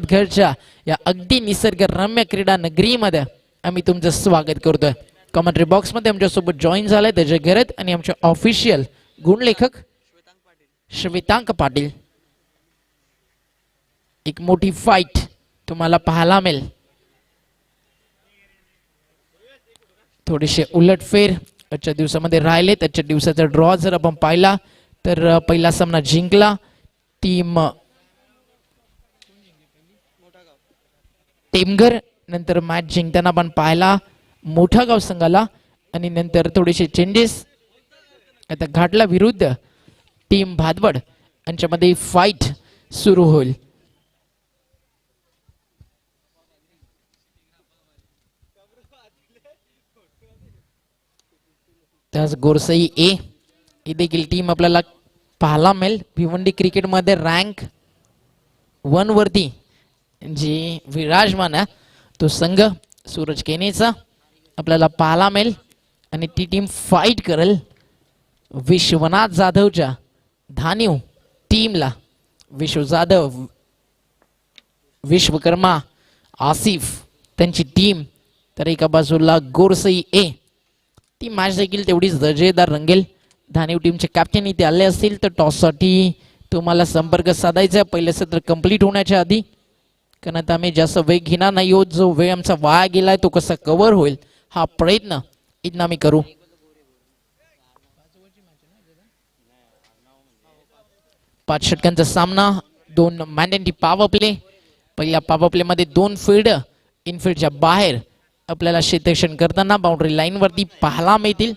कामतघरच्या या अगदी निसर्गरम्य क्रीडा नगरीमध्ये आम्ही तुमचं स्वागत करतोय. कमेंट्री बॉक्स मध्ये आमच्यासोबत जॉईन झाले अजय गरत आणि आमचे ऑफिशियल गुणलेखक श्वेतांक पाटील. एक मोठी फाईट तुम्हाला पाहायला मिळेल. थोडेसे उलटफेर आजच्या दिवसामध्ये राहिले. त्याच्या दिवसाचा ड्रॉ जर आपण पाहिला तर पहिला सामना जिंकला टीम टेमघर. नंतर मॅच जिंकताना पण पाहिला मोठा गाव संघाला आणि नंतर थोडेसे चेंजेस. आता घाटला विरुद्ध टीम भादवड यांच्यामध्ये फाईट सुरू होईल. त्याच गोरसई ए ही देखील टीम आपल्याला पाहायला मिळेल. भिवंडी क्रिकेटमध्ये रँक 1 वरती जी विराजमान आहे तो संघ सूरज केनेचा आपल्याला पाहायला मिळेल आणि ती टीम फाईट करेल विश्वनाथ जाधवच्या धानीव टीमला. विश्व जाधव, विश्वकर्मा, आसिफ त्यांची टीम. तर एका बाजूला गोरसई ए. ती मॅच देखील तेवढीच दर्जेदार रंगेल. धानीव टीमचे कॅप्टन इथे आले असतील तर टॉससाठी तुम्हाला संपर्क साधायचा पहिलं सत्र कंप्लीट होण्याच्या आधी. कारण आता आम्ही जास्त वेळ घेणार नाही आहोत. जो वेळ आमचा वाया गेलाय तो कसा कव्हर होईल हा प्रयत्न इथं आम्ही करू. 5 षटकांचा सामना. 2 मॅन पॉवर प्ले. पहिल्या पॉवर प्ले मध्ये 2 फील्ड इनफील्डच्या बाहेर आपल्याला क्षेत्ररक्षण करताना बाउंड्री लाईन वरती पाहायला मिळतील.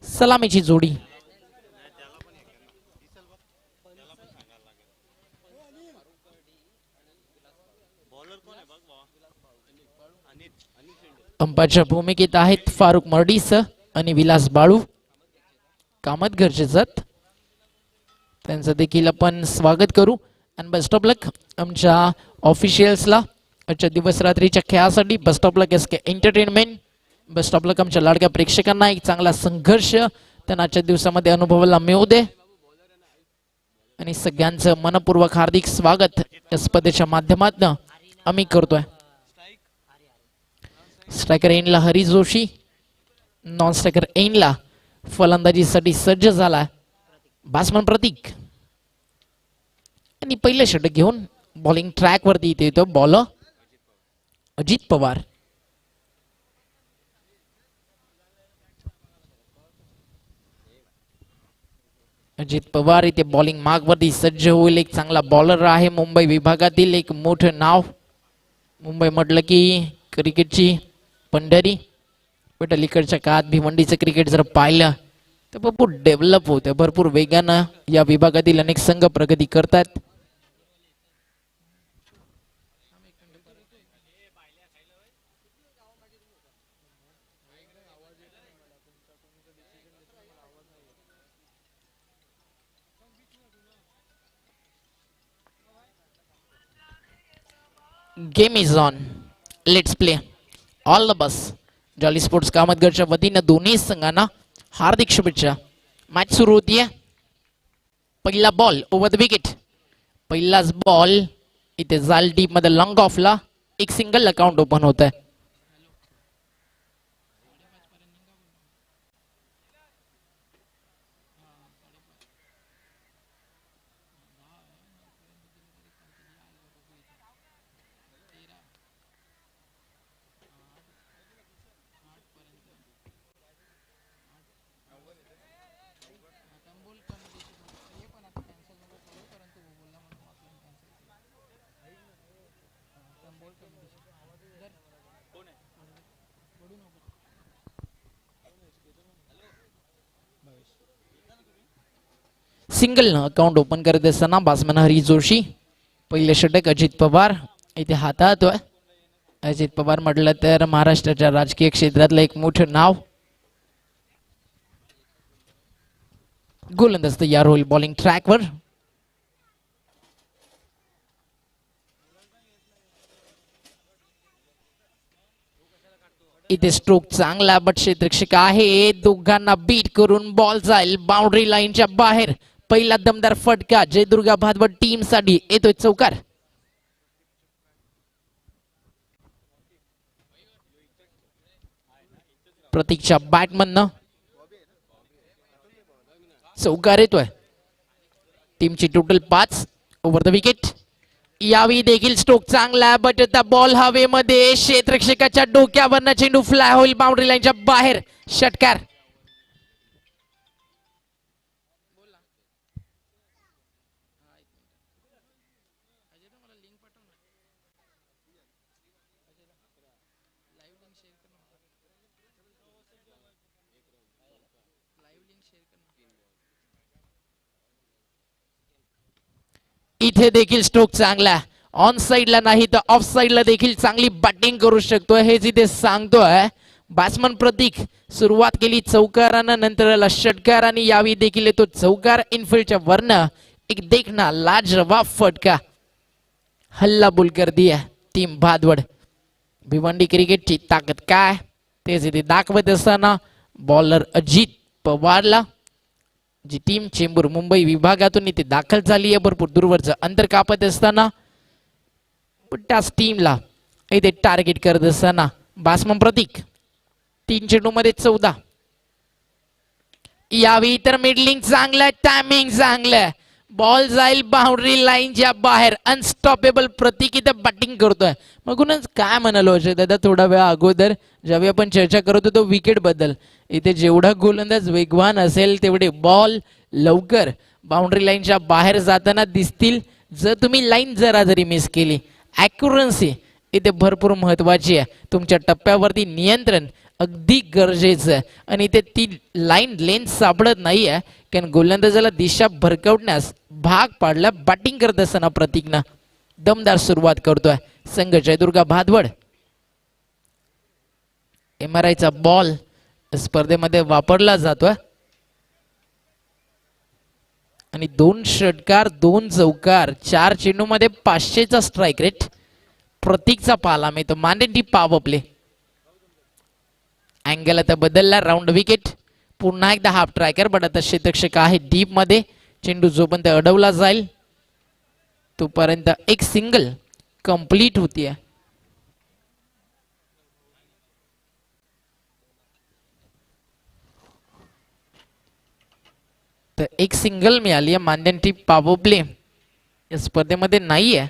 सलामीची जोडी. अंपायरच्या भूमिकेत आहेत फारुक मर्डीस आणि विलास बाळू कामतघरचे जत. त्यांचं देखील आपण स्वागत करू आणि बेस्ट ऑफ लक आमच्या ऑफिशियल्सला आजच्या दिवस रात्रीच्या खेळासाठी. Best of luck SK entertainment. Best of luck आमच्या लाडक्या प्रेक्षकांना. एक चांगला संघर्ष त्यांना आजच्या दिवसामध्ये अनुभवायला मिळू दे आणि सगळ्यांचं मनपूर्वक हार्दिक स्वागत या स्पर्धेच्या माध्यमातून आम्ही करतोय. स्ट्रायकर एंडला हरी जोशी. नॉन स्ट्रायकर एंडला फलंदाजीसाठी सज्ज झाला बॅट्समन प्रतीक. आणि पहिलं षटक घेऊन बॉलिंग ट्रॅक वरती इथे येतो बॉलर अजित पवार. अजित पवार इथे बॉलिंग मार्क वरती सज्ज होईल. एक चांगला बॉलर आहे. मुंबई विभागातील एक मोठं नाव. मुंबई म्हटलं की क्रिकेटची पंढरी. बट अलीकडच्या काळात भिवंडीचं क्रिकेट जर पाहिलं तर भरपूर डेव्हलप होतं. भरपूर वेगानं या विभागातील अनेक संघ प्रगती करतात. Game is on. Let's play. All the best. Jolly sports कामतघरच्या वतीनं दोन्ही संघांना हार्दिक शुभेच्छा. मॅच सुरू होतीये. पहिला बॉल ओव्हर द विकेट. पहिलाच बॉल इथे जाल डीप मध्ये लॉंग ऑफला. एक सिंगल अकाउंट ओपन होत आहे. सिंगल अकाउंट ओपन करत असताना बॅट्समन हरी जोशी. पहिले षटक अजित पवार इथे हाताळतोय. अजित पवार म्हटलं तर महाराष्ट्राच्या राजकीय क्षेत्रातलं एक मोठं नाव. गोलंदाज तयार होईल बॉलिंग ट्रॅकवर. इथे स्ट्रोक चांगला बट क्षेत्ररक्षक आहे. दोघांना बीट करून बॉल जाईल बाउंड्री लाईनच्या बाहेर. पहिला दमदार फटका जयदुर्गा भादवड टीम साठी येतोय चौकार. प्रतीकच्या बॅटमधनं चौकार येतोय. टीमची टोटल 5 ओव्हर द विकेट. यावेळी देखील स्ट्रोक चांगला, बट द बॉल हवेमध्ये क्षेत्ररक्षकाच्या डोक्यावरनं चेंडू फ्लाय होईल बाउंड्री लाईनच्या बाहेर. षटकार. इथे देखील स्ट्रोक चांगला, ऑन साइडला नाही तर ऑफ साइडला देखील चांगली बॅटिंग करू शकतोय हे जिथे सांगतोय बॅट्समन प्रतीक. सुरुवात केली चौकारानं, नंतर षटकार आणि यावेळी देखील येतो चौकार. इनफिल्डच्या वरनं एक देखना लाजवाब फटका. हल्ला बोल कर दिया टीम भादवड. भिवंडी क्रिकेटची ताकद काय तेच इथे दाखवत असताना बॉलर अजित पवारला जी टीम चेंबूर मुंबई विभागातून इथे दाखल झाली आहे. भरपूर दूरवरचं अंतर कापत असताना त्याच टीमला इथे टार्गेट करत असताना बॅट्समन प्रतीक. 3 चेंडूमध्ये 14. यावेळी तर मिडलिंग चांगलं, टायमिंग चांगलं, बॉल जाईल बाउंड्री लाईनच्या बाहेर. अनस्टॉपेबल प्रतीक इथे बॅटिंग करतोय. म्हणूनच काय म्हणालो अजय दादा थोडा वेळ अगोदर ज्यावेळी आपण चर्चा करत होतो विकेट बद्दल, इथे जेवढा गोलंदाज वेगवान असेल तेवढे बॉल लवकर बाउंड्री लाईनच्या बाहेर जाताना दिसतील. जर तुम्ही लाईन जरी मिस केली, ॲक्युरन्सी इथे भरपूर महत्वाची आहे. तुमच्या टप्प्यावरती नियंत्रण अगदी गरजेचं आहे आणि इथे ती लाईन लेंथ सापडत नाही आहे, कारण गोलंदाजाला दिशा भरकवण्यास भाग पाडला. बॅटिंग करत असताना प्रतीकनं दमदार सुरुवात करतोय संघ जयदुर्गा भादवड. MRIचा बॉल स्पर्धेमध्ये वापरला जातोय आणि 2 षटकार 2 चौकार 4 चेंडूमध्ये 500चा स्ट्राईक रेट. प्रतीकचा पाला मिळतो. मांडेंटी पॉवर प्ले. अँगल आता बदलला. Round wicket. पुन्हा एकदा हाफ ट्रायकर, बट आता क्षेत्ररक्षक आहे डीप मध्ये. चेंडू जोपर्यंत अडवला जाईल तोपर्यंत एक सिंगल कंप्लीट होतीये. तर एक सिंगल मिळाली आहे. मांडेंटी पॉवर प्ले या स्पर्धेमध्ये नाहीये.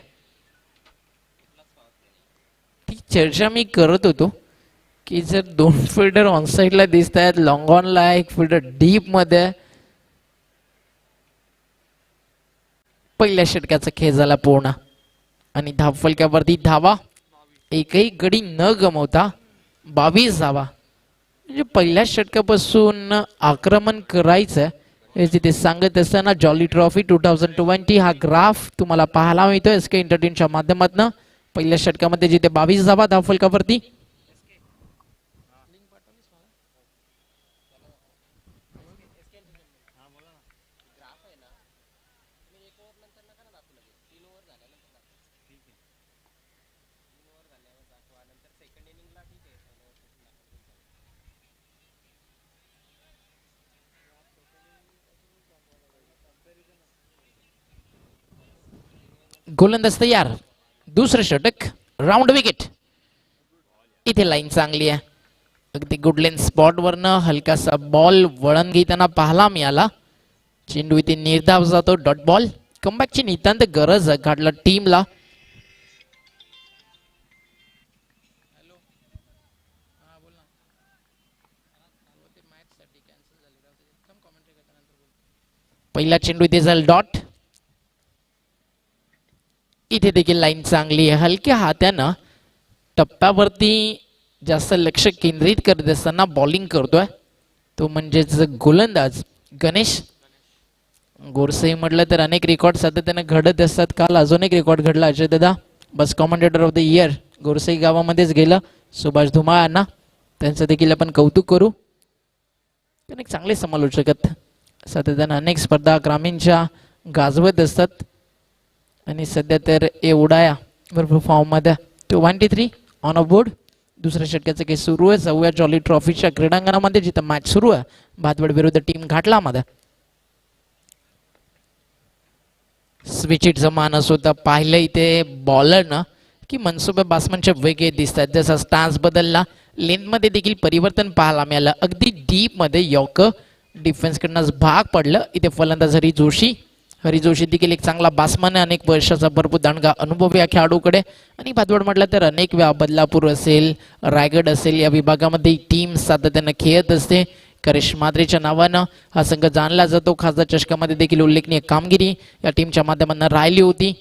ती चर्चा मी करत होतो की जर 2 फिल्डर ऑन साइडला दिसत आहेत, लॉंग ऑनला एक फिल्डर डीप मध्ये. पहिल्या षटकाचा खेळ झाला पूर्ण आणि धावफलकावरती धावा एकही गडी न गमवता 22 धावा. म्हणजे पहिल्या षटकापासून आक्रमण करायचं हे जिथे सांगत असताना जॉली ट्रॉफी 2020 हा ग्राफ तुम्हाला पाहायला मिळतोय SK एंटरटेनच्या माध्यमातून. पहिल्या षटकामध्ये जिथे 22 धावा धावफलकावरती. गोलंदाज तयार. दुसरं षटक. Round wicket. इथे लाईन चांगली आहे. अगदी गुडलेन स्पॉट वरनं हलकासा बॉल वळण घेताना पाहायला मिळाला. चेंडू इथे निर्धाव जातो. Dot ball. कमबॅकची नितांत गरज घडला टीमला. पहिला चेंडू इथे झाला डॉट. इथे देखील लाईन चांगली आहे. हलक्या हात्यानं टप्प्यावरती जास्त लक्ष केंद्रित करत असताना बॉलिंग करतोय तो म्हणजेच गोलंदाज गणेश गोरसे. म्हटलं तर अनेक रेकॉर्ड सातत्याने घडत असतात. काल अजून एक रेकॉर्ड घडला अजय दादा. Best commentator of the year गोरसे गावामध्येच गेलं सुभाष धुमाळ यांना. त्यांचं देखील आपण कौतुक करू. अनेक चांगले समालोचक सातत्याने अनेक स्पर्धा ग्रामीणच्या गाजवत असतात आणि सध्या तर एवढा भरपूर फॉर्ममध्ये 23 ऑन ऑफ बोर्ड. दुसऱ्या षटकाचं काही सुरू आहे 6व्या जॉली ट्रॉफीच्या क्रीडांगणामध्ये जिथं मॅच सुरू आहे भादवड विरुद्ध टीम घाटलामध्ये. स्विच इटचा मानस होता. पाहिलं इथे बॉलरनं की मनसुबे बासमनचे वेगळे दिसतात. जसा स्टान्स बदलला, लेनमध्ये देखील परिवर्तन पाहायला मिळालं. अगदी डीपमध्ये यॉर्कर डिफेन्सकडनं भाग पडलं. इथे फलंदाज हरी जोशी देखील एक चांगला बासमन, अनेक वर्षाचा भरपूर दांडगा अनुभव या खेळाडूकडे. आणि भातवड म्हटलं तर अनेक वेळा बदलापूर असेल, रायगड असेल या विभागामध्ये टीम सातत्यानं खेळत असते. करिश माद्रेच्या नावानं हा संघ जाणला जातो. खासदार चषकामध्ये देखील उल्लेखनीय कामगिरी या टीमच्या माध्यमातून राहिली होती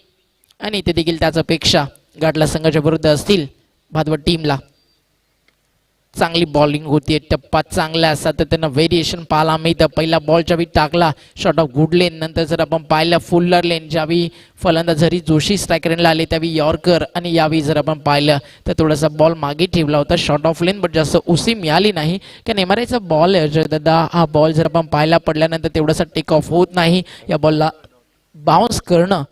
आणि इथे देखील त्याच अपेक्षा गाठला संघाच्या विरुद्ध असतील. भातवड टीमला चांगली बॉलिंग होती, टप्पा चांगला सातत्यानं व्हेरिएशन पाहायला मिळतं. पहिला बॉलच्या वेळी टाकला शॉट ऑफ गुड लेन, नंतर जर आपण पाहिलं फुल्लर लेन, ज्यावेळी फलंदाज हरी जोशी स्ट्राईक रेनला आले त्यावेळी यॉर्कर, आणि यावेळी जर आपण पाहिलं तर थोडासा बॉल मागे ठेवला होता शॉर्ट ऑफ लेन, बट जास्त उसी मिळाली नाही. कारण एमआरआयचा बॉल आहे दादा, हा बॉल जर आपण पाहायला पडल्यानंतर तेवढासा टेक ऑफ होत नाही. या बॉलला बाउन्स करणं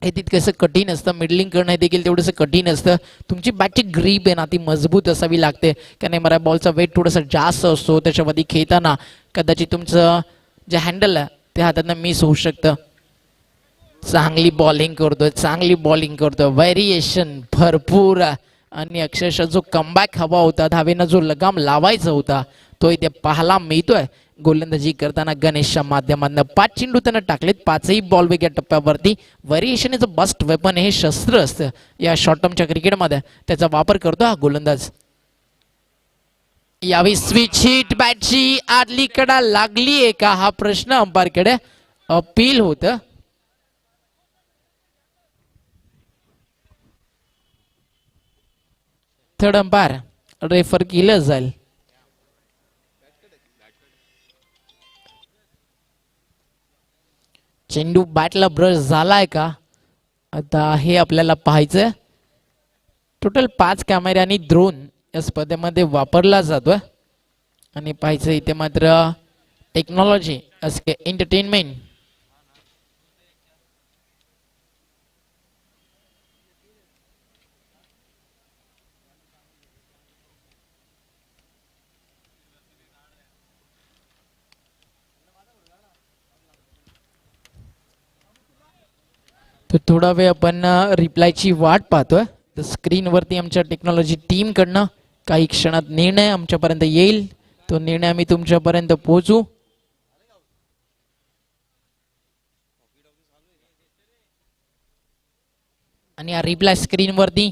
हे तितकंसं कठीण असतं, मिडलिंग करणं हे देखील तेवढंसं कठीण असतं. तुमची बॅटची ग्रीप आहे ना ती मजबूत असावी लागते, कारण एमआरआय बॉलचा वेट थोडासा जास्त असतो. त्याच्यामध्ये खेळताना कदाचित तुमचं जे हँडल आहे ते हातातनं मिस होऊ शकतं. चांगली बॉलिंग करतोय, व्हेरिएशन भरपूर, आणि अक्षरशः जो कमबॅक हवा होता, धावेनं जो लगाम लावायचा होता तो इथे पाहायला मिळतोय. गोलंदाजी करताना गणेशच्या माध्यमातून 5 चेंडू त्यानं टाकलेत, 5ही बॉल वेगळ्या टप्प्यावरती. Variation is a best weapon, हे शस्त्र असतं या शॉर्ट टर्मच्या क्रिकेटमध्ये, त्याचा वापर करतो हा गोलंदाज. यावेळी स्विच हिट बॅटची आदली कडा लागलीये का हा प्रश्न अंपायरकडे अपील होतं. थर्ड अंपायर रेफर केलं जाईल. चेंडू बॅटला ब्रश झालाय का आता हे आपल्याला पाहायचं. टोटल 5 कॅमेरे आणि ड्रोन या स्पर्धेमध्ये वापरला जातोय, आणि पाहायचं इथे मात्र टेक्नॉलॉजी असते एंटरटेनमेंट. तर थोडा वेळ आपण रिप्लायची वाट पाहतोय. तर स्क्रीनवरती आमच्या टेक्नॉलॉजी टीमकडनं काही क्षणात निर्णय आमच्यापर्यंत येईल, तो निर्णय आम्ही तुमच्यापर्यंत पोहोचू. आणि या रिप्लाय स्क्रीनवरती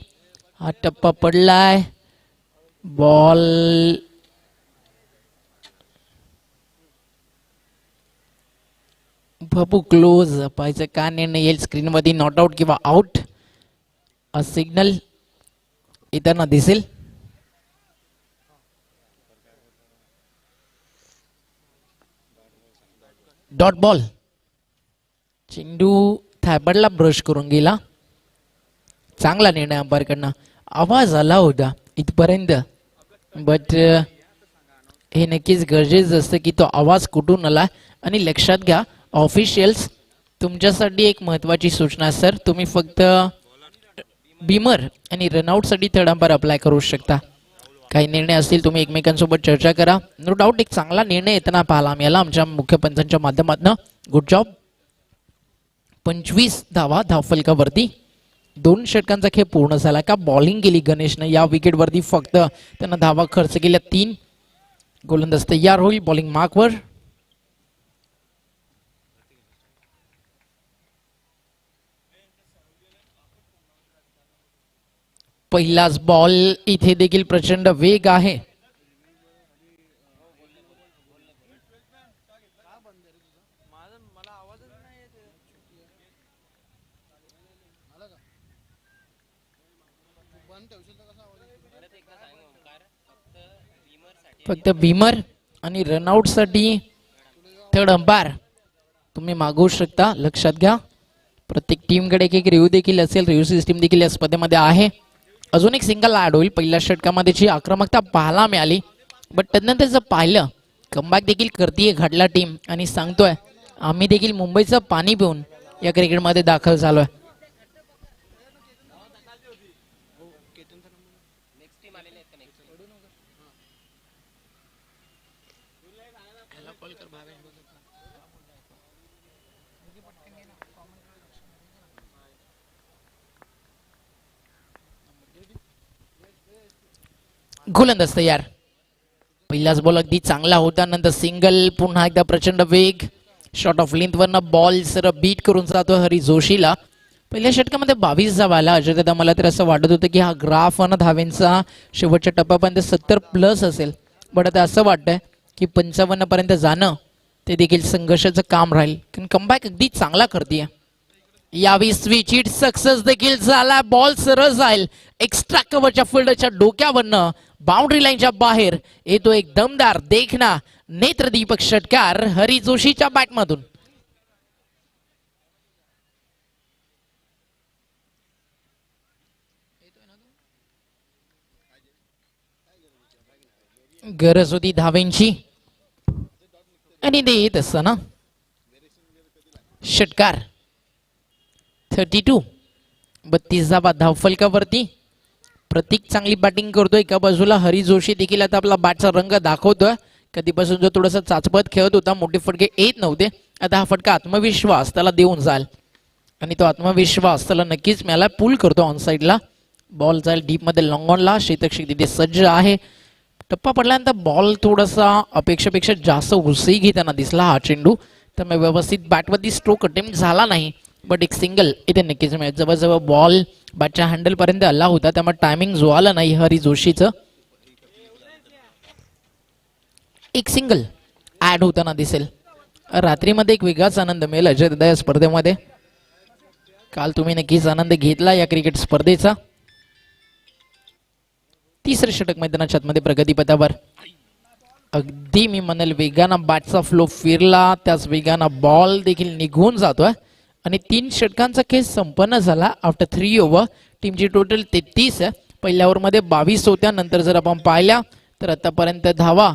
हा टप्पा पडलाय, बॉल भरपूर क्लोज. पाहायचं का निर्णय येईल स्क्रीनवरती, नॉट आउट किंवा आउट सिग्नल येताना दिसेल. डॉट बॉल, चेंडू थायबडला ब्रश करून गेला. चांगला निर्णय अंपायरकडनं. आवाज आला होता इथपर्यंत, बट हे नक्कीच गरजेचं असतं की तो आवाज कुठून आला. आणि लक्षात घ्या ऑफिशियल्स, तुमच्यासाठी एक महत्त्वाची सूचना सर, तुम्ही फक्त बीमर आणि रनआउटसाठी थर्ड अंपायर अप्लाय करू शकता. काही निर्णय असतील तुम्ही एकमेकांसोबत चर्चा करा. नो डाऊट एक चांगला निर्णय येताना पाहायला मिळाला आमच्या मुख्य पंचांच्या माध्यमातून. Good job. 25 धावा धावफलकावरती. 2 षटकांचा खेळ पूर्ण झाला का बॉलिंग केली गणेशनं या विकेटवरती, फक्त त्यांना धावा खर्च केल्या 3. गोलंदाज तयार होईल बॉलिंग मार्कवर. पहिलाच बॉल, इथे देखील प्रचंड वेग आहे. फक्त भीमर आणि रनआउट साठी थर्ड अंपायर तुम्ही मागवू शकता. लक्षात घ्या प्रत्येक टीमकडे एक रिव्ह्यू देखील असेल, रिव्ह्यू सिस्टीम देखील या स्पर्धेमध्ये आहे. अजून एक सिंगल ऍड होईल. पहिल्या षटकामध्ये जी आक्रमकता पाहायला मिळाली, बट त्यानंतर जर पाहिलं कमबॅक देखील करतीये घडला टीम, आणि सांगतोय आम्ही देखील मुंबईचं पाणी पिऊन या क्रिकेटमध्ये दाखल झालोय. गोलंदाज तयार. पहिलाच बॉल अगदी चांगला होता, नंतर सिंगल, पुन्हा एकदा प्रचंड वेग, शॉट ऑफ लेंथ वरनं बॉल सर बीट करून जातो हरी जोशीला. पहिल्या षटकामध्ये 22 धावा आला. अजय दादा, मला तर असं वाटत होतं की हा ग्राफ ना धावेंचा शेवटच्या टप्प्यापर्यंत 70+ असेल, बट आता असं वाटतंय की 55 पर्यंत जाणं ते देखील संघर्षाचं काम राहील, कारण कमबॅक अगदी चांगला करते. यावी स्विच हिट सक्सेस देखील झाला. बॉल सरळ जाईल एक्स्ट्रा कव्हरच्या फिल्डरच्या डोक्यावरनं, बाउंड्री लाईनच्या बाहेर येतो एक दमदार देखना नेत्रदीपक षटकार हरी जोशीच्या बॅटमधून. गरज होती धावेंची आणि ते येत असताना षटकार. 32, 32 धावा धावफलकावरती. प्रतीक चांगली बॅटिंग करतोय एका बाजूला, हरी जोशी देखील आता आपला बॅटचा रंग दाखवतोय. कधीपासून जो थोडासा चाचपत खेळत होता, मोठे फटके येत नव्हते, आता हा फटका आत्मविश्वास त्याला देऊन जाईल आणि तो आत्मविश्वास त्याला नक्कीच मिळाला. पूल करतो ऑन साईडला, बॉल जाईल डीप मध्ये लॉंग ऑनला. शेतक्षक तिथे सज्ज आहे. टप्पा पडल्यानंतर बॉल थोडासा अपेक्षेपेक्षा जास्त उसळी घेताना दिसला हा चेंडू, त्यामुळे व्यवस्थित बॅटवरती स्ट्रोक अटेम्प्ट झाला नाही, बट एक सिंगल इथे नक्कीच मिळेल. जवळजवळ बॉल बॅटच्या हँडल पर्यंत आला होता, त्यामुळे टायमिंग जो आला नाही हरी जोशीचं. एक सिंगल ऍड होताना दिसेल. रात्रीमध्ये एक वेगळाच आनंद मिळेल अजय दादा या स्पर्धेमध्ये. काल तुम्ही नक्कीच आनंद घेतला या क्रिकेट स्पर्धेचा. तिसरे षटक मैदानाच्या आतमध्ये प्रगतीपथावर. अगदी मी म्हणेल वेगानं बॅटचा फ्लो फिरला, त्याच वेगानं बॉल देखील निघून जातोय आणि 3 षटकांचा खेळ संपन्न झाला. आफ्टर 3 ओव्हर टीमची टोटल 33 आहे. पहिल्या ओव्हरमध्ये 22 होत्या. नंतर जर आपण पाहिल्या तर आतापर्यंत धावा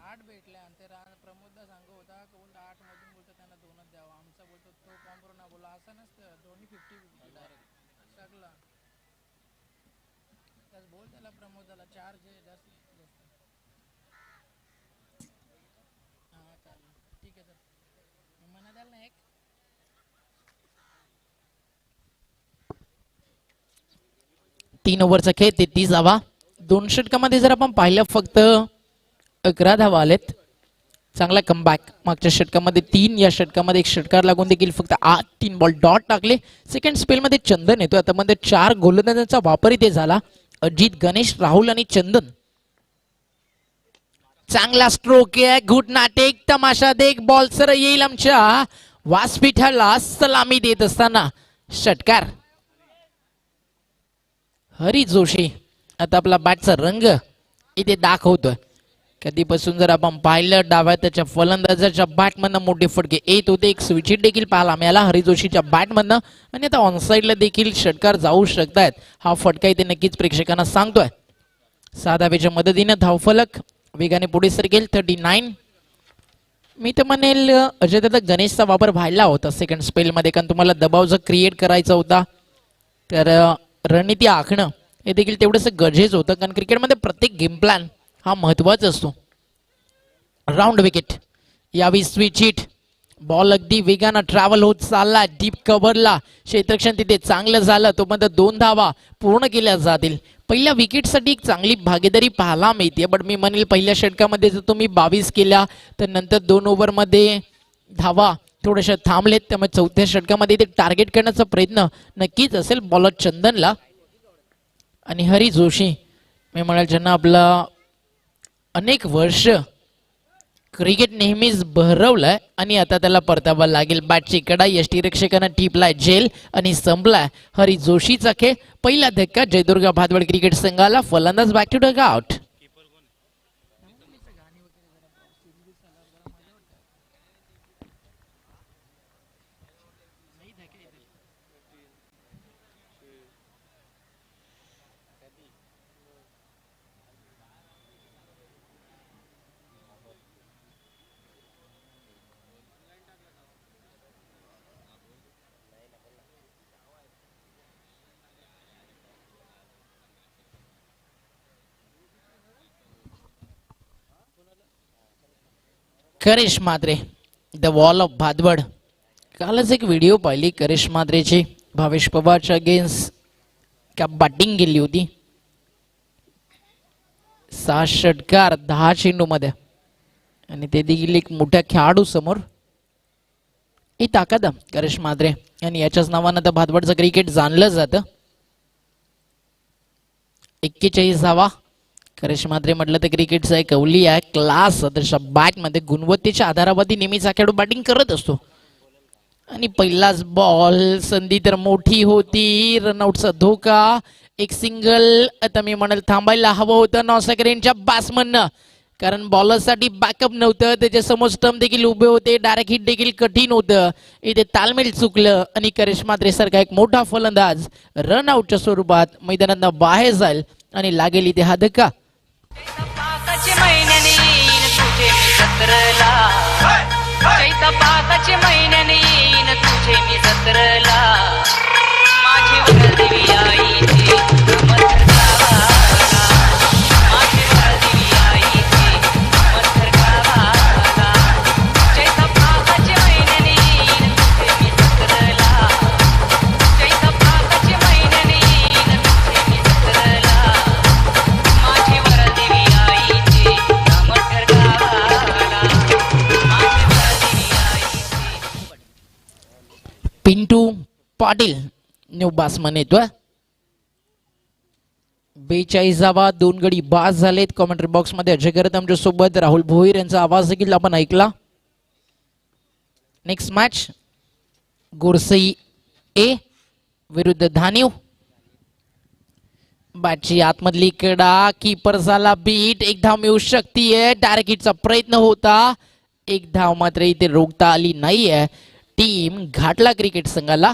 8 भेटल्या आणि ते प्रमोदला सांगत होता कोण 8 मधून बोलतो त्यांना 2च द्यावा. आमचा बोलतो तो कॉम्प्रो ना बोला, असं नसतं. दोन्ही 50-50 डायरेक्ट सगळं त्याच बोल त्याला प्रमोदाला 4 जे जास्त जास्त. हां चालेल, ठीक आहे सर. म्हणा द्याल ना एक. तीन ओव्हरचा खेळ 33 धावा. 2 षटकामध्ये जर आपण पाहिलं फक्त 11 धावा आलेत. चांगला कमबॅक. मागच्या षटकामध्ये 3, या षटकामध्ये 1 षटकार लागून देखील फक्त 3 बॉल डॉट टाकले. सेकंड स्पेलमध्ये चंदन येतो. आता मध्ये 4 गोलंदाजांचा वापर इथे झाला. अजित, गणेश, राहुल आणि चंदन. चांगला स्ट्रोक आहे. गुड नाटेक तमाशा देख. बॉल सर येईल आमच्या व्यासपीठाला सलामी देत असताना षटकार. हरी जोशी आता आपला बॅटचा रंग इथे दाखवतोय. कधीपासून जर आपण पाहिलं डाव्या त्याच्या फलंदाजाच्या बॅटमधनं मोठे फटके येत होते. एक स्विच हिट देखील पाहायला मिळाला हरी जोशीच्या बॅटमधनं आणि आता ऑनसाईडला देखील षटकार जाऊ शकतायत. हा फटका इथे नक्कीच प्रेक्षकांना सांगतोय. 6 धावेच्या मदतीने धावफलक वेगाने पुढे सरकेल. 39. मी तर म्हणेल अजय दादा गणेशचा वापर व्हायला होता सेकंड स्पेलमध्ये, कारण तुम्हाला दबाव जर क्रिएट करायचा होता तर रणनीती आखणं हे देखील तेवढंसं गरजेचं होतं, कारण क्रिकेटमध्ये प्रत्येक गेम प्लॅन हा महत्वाचा असतो. Round wicket. यावी स्विच हिट. बॉल अगदी वेगानं ट्रॅव्हल होत चालला डीप कव्हरला. क्षेत्ररक्षण तिथे चांगलं झालं. तो मध्ये 2 धावा पूर्ण केल्या जातील. पहिल्या विकेटसाठी एक चांगली भागीदारी पाहायला मिळते, बट मी म्हणेल पहिल्या षटकामध्ये जर तुम्ही 22 केल्या तर नंतर 2 ओव्हरमध्ये धावा थोड्याशा थांबलेत, त्यामुळे चौथ्या षटकामध्ये ते टार्गेट करण्याचा प्रयत्न नक्कीच असेल बॉलर चंदनला. आणि हरी जोशी मी म्हणाल ज्यांना आपला अनेक वर्ष क्रिकेट नेहमीच बहरवलंय आणि आता त्याला परतावा लागेल. बॅटची कडा यष्टीरक्षकानं टिपलाय जेल आणि संपलाय हरी जोशीचा खेळ. पहिला धक्का जयदुर्गा भादवड क्रिकेट संघाला. फलंदाज back to dugout. Karish Matre the wall of Bhadwad. कालच एक व्हिडिओ पाहिली करिश मात्रेची. भावेश पवारच्या अगेन्स्ट का बॅटिंग केली होती. 6 षटकार 10 चेंडू मध्ये आणि ते देखील एक मोठ्या खेळाडू समोर. ही ताकद करिश मात्रे आणि याच्याच नावानं तर भादवडचं क्रिकेट जाणलं जातं. 41 धावा. करिश मात्रे म्हटलं तर क्रिकेटचा एक अवली आहे. क्लास तशा बॅटमध्ये गुणवत्तेच्या आधारावरती नेहमीच हा खेळाडू बॅटिंग करत असतो. आणि पहिलाच बॉल संधी तर मोठी होती. रनआउटचा धोका. एक सिंगल आता मी म्हणाल थांबायला हवं होतं नॉसेकरेनच्या बॅट्समननं, कारण बॉलरसाठी बॅकअप नव्हतं. त्याच्यासमोर स्टंप देखील उभे होते. डायरेक्ट हिट देखील कठीण होतं. इथे तालमेल चुकलं आणि करिश मात्रे सारखा एक मोठा फलंदाज रनआउटच्या स्वरूपात मैदानात बाहेर जाईल आणि लागेल इथे हा धक्का. पिंटू पाटील न्यू बॅट्समन येतोय. 42 2 गडी बास झालेत. कॉमेंट्री बॉक्स मध्ये अजय करत आमच्या सोबत राहुल भोईर यांचा आवाज देखील आपण ऐकला. नेक्स्ट मॅच गोरसई ए विरुद्ध धानीव. बॅटची आतमधली कडा. कीपर झाला बीट. एक धाव मिळू शकतीये. डायरेक्ट हिटचा प्रयत्न होता. एक धाव मात्र इथे रोखता आली नाहीये. टीम घाटला क्रिकेट संघाला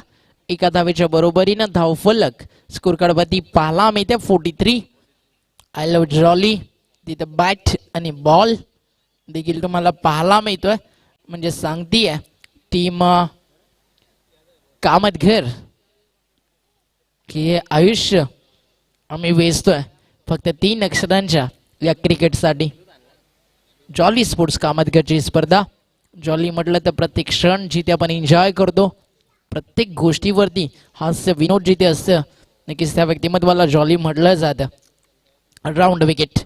एका धावेच्या बरोबरीनं धाव फलक स्कोर कार्डवरती पाहायला मिळते 43. I love jolly. तिथं बॅट आणि बॉल देखील तुम्हाला पाहायला मिळतोय. म्हणजे सांगतीये टीम कामतघर की हे आयुष्य आम्ही वेचतोय फक्त 3 अक्षरांच्या या क्रिकेटसाठी. जॉली स्पोर्ट्स कामतघरची स्पर्धा. जॉली म्हटलं तर प्रत्येक क्षण जिथे आपण एन्जॉय करतो, प्रत्येक गोष्टीवरती हास्य विनोद जिथे असतं, नक्कीच त्या व्यक्तिमत्वाला जॉली म्हटलं जातं. Round wicket.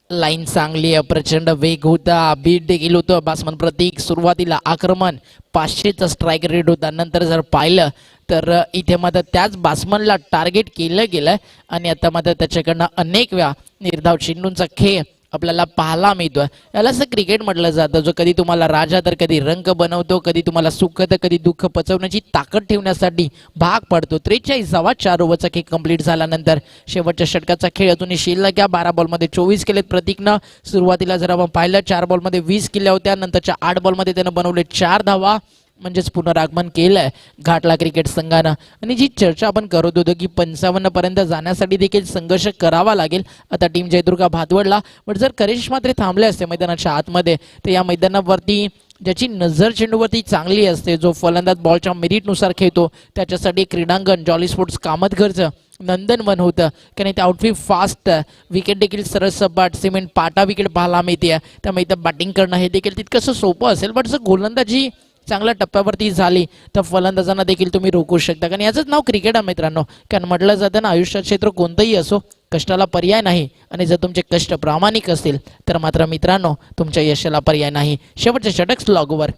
लाईन चांगली आहे. प्रचंड वेग होता. बीट देखील होतं. बॅट्समन प्रतीक. सुरुवातीला आक्रमण 500चा स्ट्राईक रेट होता. नंतर जर पाहिलं तर इथे मात्र त्याच बॅट्समनला टार्गेट केलं गेलंय आणि आता मात्र त्याच्याकडनं अनेक वेळा निर्धाव चेंडूंचा खेळ आपल्याला पाहायला मिळतोय. याला असं क्रिकेट म्हटलं जातं जो कधी तुम्हाला राजा तर कधी रंग बनवतो, कधी तुम्हाला सुख तर कधी दुःख पचवण्याची ताकद ठेवण्यासाठी भाग पडतो. 43 4 ओव्हरचा खेळ कंप्लीट झाल्यानंतर शेवटच्या षटकाचा खेळ अजूनही शिल्लक आहे. 12 बॉलमध्ये 24 केलेत प्रतीकनं. सुरुवातीला जर आपण पाहिलं 4 बॉलमध्ये 20 केल्या होत्या. नंतरच्या 8 बॉलमध्ये त्यानं बनवले 4 धावा. म्हणजेच पुनरागमन केलंय घाटला क्रिकेट संघानं. आणि जी चर्चा आपण करत होतो की 55 पर्यंत जाण्यासाठी देखील संघर्ष करावा लागेल आता टीम जयदुर्गा भादवडला. पण जर करिश मात्रे थांबले असते मैदानाच्या आतमध्ये तर या मैदानावरती ज्याची नजर चेंडूवरती चांगली असते, जो फलंदाज बॉलच्या मेरिटनुसार खेळतो, त्याच्यासाठी क्रीडांगण जॉली स्पोर्ट्स कामतघरचं नंदनवन होतं. कारण ते आउटफीट फास्ट, विकेट देखील सरळ सपाट, सिमेंट पाटा विकेट पाहायला मिळते. त्यामुळे इथं बॅटिंग करणं हे देखील तितकंसं सोपं असेल. पण जर गोलंदाजी चांगल्या टप्प्यावरती झाली तर फलंदाजांना देखील तुम्ही रोखू शकता. कारण याचंच नाव क्रिकेट आहे मित्रांनो. कारण म्हटलं जातं ना, आयुष्यात क्षेत्र कोणतंही असो, कष्टाला पर्याय नाही. आणि जर तुमचे कष्ट प्रामाणिक असतील तर मात्र मित्रांनो तुमच्या यशाला पर्याय नाही. शेवटचे षटक स्लॉगवर.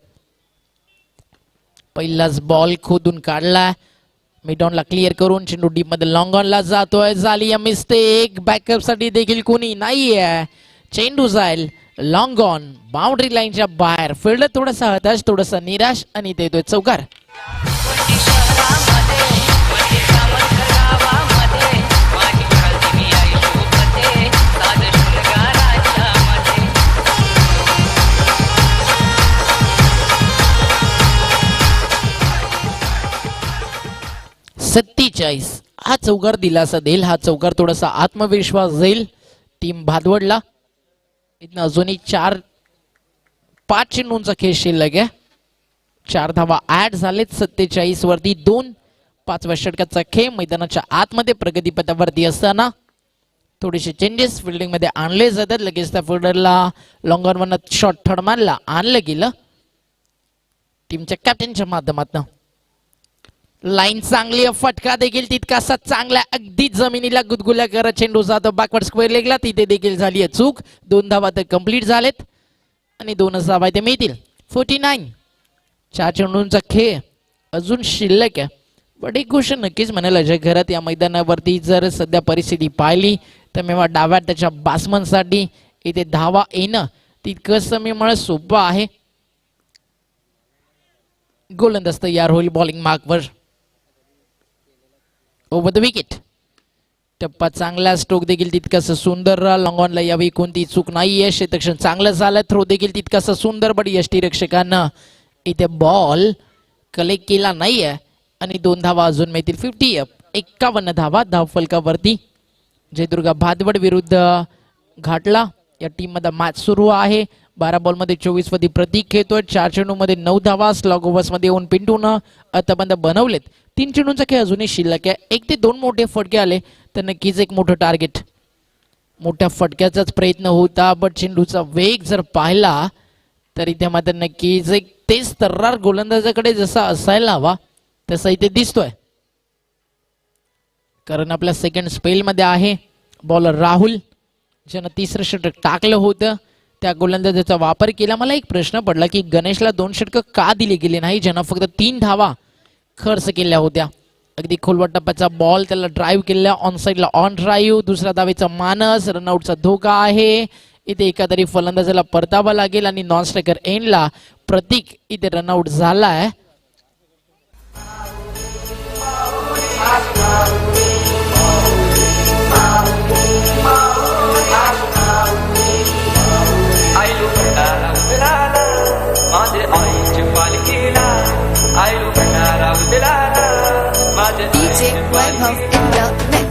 पहिलाच बॉल खोदून काढला. मिडॉनला क्लिअर करून चेंडू डीप मध्ये लॉंग ऑनला जातोय. झाली या मिस्टेक. बॅकअप साठी देखील कोणी नाहीये. चेंडू जाईल लॉंग ऑन बाउंड्री लाईनच्या बाहेर. फिल्डर थोडासा हताश, थोडासा निराश आणि देतोय चौकार. सत्तेचाळीस हा चौकार दिलासा देईल. हा चौकार थोडासा आत्मविश्वास देईल टीम भादवडला. इथं अजूनही 4-5 चेंडूंचा खेळ शिल्लक आहे. 4 धावा ऍड झालेत 47 वरती. 2 5व्या षटकाचा खेळ मैदानाच्या आतमध्ये प्रगतीपथावरती असताना थोडेसे चेंजेस फिल्डिंग मध्ये आणले जातात. लगेच त्या फिल्डरला लॉंग ऑन वन शॉट थर्डमॅनला आणलं गेलं टीमच्या कॅप्टनच्या माध्यमातून. लाईन चांगली, फटका देखील तितकासा चांगला, अगदी जमिनीला गुदगुल्या करत चेंडू जातो बॅकवर्ड स्क्वेअर लेगला. तिथे देखील झाली आहे चूक. 2 धावा तर कंप्लीट झालेत आणि 2 धावा ते मिळतील. 49 4 चेंडूंचा खेळ अजून शिल्लक आहे. बट एक गोष्ट नक्कीच म्हणायला अजय घरात या मैदानावरती जर सध्या परिस्थिती पाहिली तर मेवा डाव्या त्याच्या बॅट्समनसाठी इथे धावा येणं तितकंसं मी मला सोपं आहे. गोलंदाज तयार होईल बॉलिंग मार्कवर. Over the wicket. टप्पा चांगला, स्ट्रोक देखील तितकासा सुंदर. लॉंग ऑनला यावेळी कोणती चूक नाहीये. क्षेत्ररक्षण चांगलं झालं. थ्रो देखील तितकासा सुंदर. बट यष्टीरक्षकांना इथे बॉल कलेक्ट केला नाहीये आणि 2 धावा अजून मिळतील. 51 धावा धावफलकावरती. जयदुर्गा भादवड विरुद्ध घाटला या टीम मध्ये मॅच सुरू आहे. 12 बॉलमध्ये 24 वरती प्रतीक खेळतोय. 4 चेंडूमध्ये 9 धावा. स्लॉग ओव्हर्स मध्ये येऊन पिंटूनं अतबंद बनवलेत. 3 चेंडूंचा खेळ अजूनही शिल्लक आहे. 1 ते 2 मोठे फटके आले तर नक्कीच एक मोठं टार्गेट. मोठ्या फटक्याचाच प्रयत्न होता. बट चेंडूचा वेग जर पाहिला तर इथे मात्र नक्कीच एक तेज तर्रार गोलंदाजाकडे जसा असायला हवा तसा इथे दिसतोय. कारण आपल्या सेकंड स्पेल मध्ये आहे बॉलर राहुल ज्यानं 3रं षटक टाकलं होतं. त्या गोलंदाजाचा वापर केला. मला एक प्रश्न पडला की गणेशला 2 षटक का दिले गेले नाही ज्यानं फक्त 3 धावा खर्च केल्या होत्या. अगदी खोलवट टप्प्याचा बॉल, त्याला ड्राईव्ह केला ऑन साईडला, ऑन ड्राईव्ह. दुसऱ्या धावेचा मानस, रनआउटचा धोका आहे. इथे एखाद्या फलंदाजाला परतावा लागेल आणि नॉन स्ट्रायकर एंडला प्रतीक इथे रनआउट झालाय. DJ Webhoff in the mix.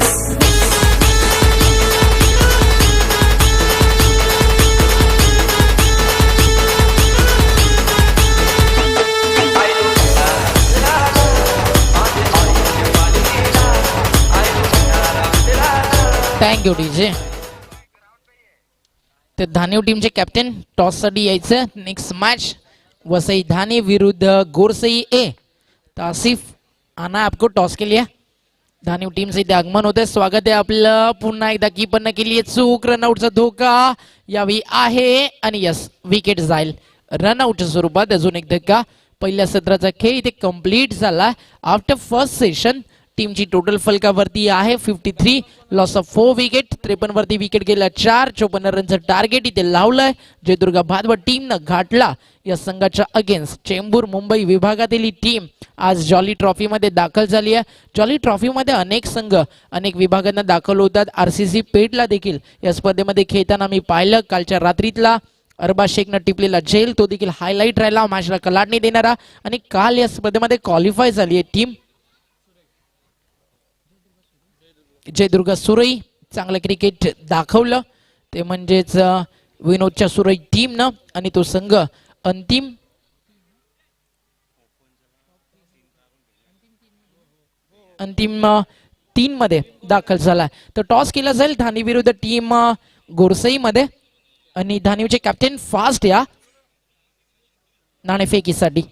Thank you DJ. तर धानिव टीमचे कॅप्टन टॉस साठी यायचं. नेक्स्ट मॅच वसई धानी विरुद्ध गोरसई ए. तासिफ आना आपको टॉस के लिए. धानिव टीम से इथे आगमन होते. स्वागत आहे आपलं. पुन्हा एकदा कीपर न केली चूक. रनआउटचा धोका यावेळी आहे आणि यस विकेट जाईल रनआउटच्या स्वरूपात. अजून एक धक्का. पहिल्या सत्राचा खेळ इथे कंप्लीट झाला. आफ्टर फर्स्ट सेशन टीमची टोटल फलकावरती आहे 53. Loss of 4 wicket. 53 वरती विकेट गेला 4. 54 रनचं टार्गेट इथे लावलंय. जयदुर्गा भादवड टीमनं घाटला या संघाच्या अगेन्स्ट. चेंबूर मुंबई विभागातील ही टीम आज जॉली ट्रॉफी मध्ये दाखल झाली आहे. जॉली ट्रॉफी मध्ये अनेक संघ अनेक विभागांना दाखल होतात. RCC पेटला देखील या स्पर्धेमध्ये खेळताना मी पाहिलं. कालच्या रात्रीतला अरबा शेखनं टिपलेला झेल तो देखील हायलाईट राहिला. मॅचला कलाटणी देणारा. आणि काल या स्पर्धेमध्ये क्वालिफाय झाली आहे टीम जयदुर्गा सुरई. चांगलं क्रिकेट दाखवलं ते म्हणजेच विनोदच्या सुरई टीमनं आणि तो संघ अंतिम अंतिम 3 मध्ये दाखल झाला. तर टॉस केला जाईल धानी विरुद्ध टीम गोरसई मध्ये आणि धानीवचे कॅप्टन फास्ट या नाणेफेकीसाठी.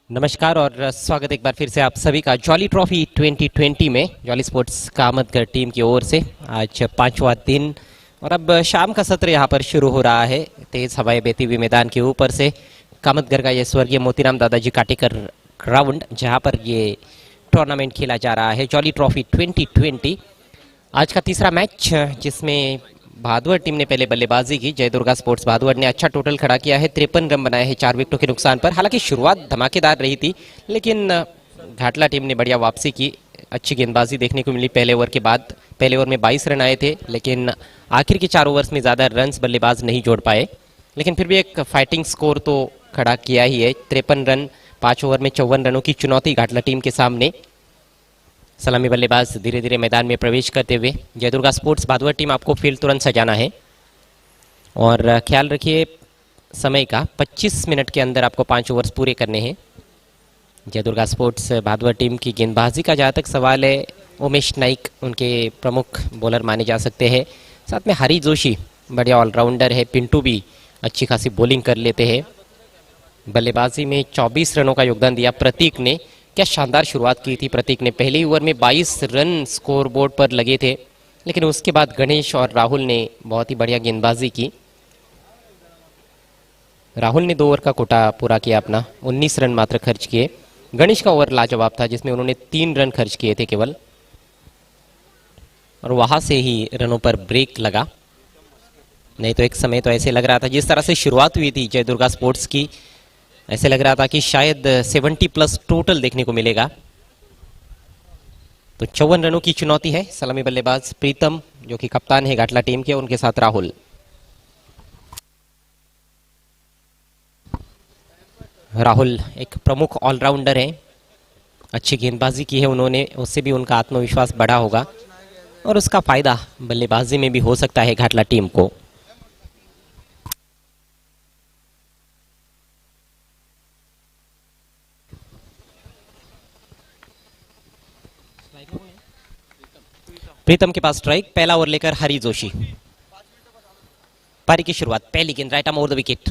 नमस्कार और स्वागत एक बार फिर से आप सभी का जॉली ट्रॉफी 2020 में जॉली स्पोर्ट्स कामतगढ़ टीम की ओर से आज 5वां दिन और अब शाम का सत्र यहाँ पर शुरू हो रहा है। तेज हवाएं बहती हुई मैदान के ऊपर से कामतगढ़ का ये स्वर्गीय मोतीराम दादाजी काटेकर ग्राउंड जहाँ पर ये टूर्नामेंट खेला जा रहा है जॉली ट्रॉफी 2020। आज का तीसरा मैच जिसमें भादुड़ टीम ने पहले बल्लेबाजी की। जय दुर्गा स्पोर्ट्स भादुड़ ने अच्छा टोटल खड़ा किया है, 53 रन बनाए हैं 4 विकेटों के नुकसान पर। हालांकि शुरुआत धमाकेदार रही थी लेकिन घाटला टीम ने बढ़िया वापसी की, अच्छी गेंदबाजी देखने को मिली पहले ओवर के बाद। पहले ओवर में 22 रन आए थे लेकिन आखिर के 4 ओवर्स में ज़्यादा रन्स बल्लेबाज नहीं जोड़ पाए, लेकिन फिर भी एक फाइटिंग स्कोर तो खड़ा किया ही है। 53 रन 5 ओवर में 54 रनों की चुनौती घाटला टीम के सामने। सलामी बल्लेबाज धीरे धीरे मैदान में प्रवेश करते हुए जय दुर्गा स्पोर्ट्स भादुड़ टीम आपको फील्ड तुरंत सजाना है और ख्याल रखिए समय का 25 मिनट के अंदर आपको 5 ओवर्स पूरे करने हैं। जय दुर्गा स्पोर्ट्स भादुड़ टीम की गेंदबाजी का जहाँ तक सवाल है, उमेश नाइक उनके प्रमुख बॉलर माने जा सकते हैं। साथ में हरी जोशी बढ़िया ऑलराउंडर है, पिंटू भी अच्छी खासी बॉलिंग कर लेते हैं। बल्लेबाजी में 24 रनों का योगदान दिया प्रतीक ने। क्या शानदार शुरुआत की थी प्रतीक ने, पहले ही ओवर में 22 रन स्कोर बोर्ड पर लगे थे, लेकिन उसके बाद गणेश और राहुल ने बहुत ही बढ़िया गेंदबाजी की। राहुल ने 2 ओवर का कोटा पूरा किया अपना, 19 रन मात्र खर्च किए। गणेश का ओवर लाजवाब था जिसमें उन्होंने 3 रन खर्च किए थे केवल, और वहां से ही रनों पर ब्रेक लगा। नहीं तो एक समय तो ऐसे लग रहा था, जिस तरह से शुरुआत हुई थी जय दुर्गा स्पोर्ट्स की, ऐसे लग रहा था कि शायद 70+ टोटल देखने को मिलेगा। तो 54 रनों की चुनौती है। सलामी बल्लेबाज प्रीतम जो कि कप्तान है घाटला टीम के, उनके साथ राहुल। राहुल एक प्रमुख ऑलराउंडर है, अच्छी गेंदबाजी की है उन्होंने, उससे भी उनका आत्मविश्वास बढ़ा होगा और उसका फायदा बल्लेबाजी में भी हो सकता है घाटला टीम को। प्रीतम के पास स्ट्राइक, पहला ओवर लेकर हरी जोशी। पारी की शुरुआत, पहली गेंद right arm over the wicket.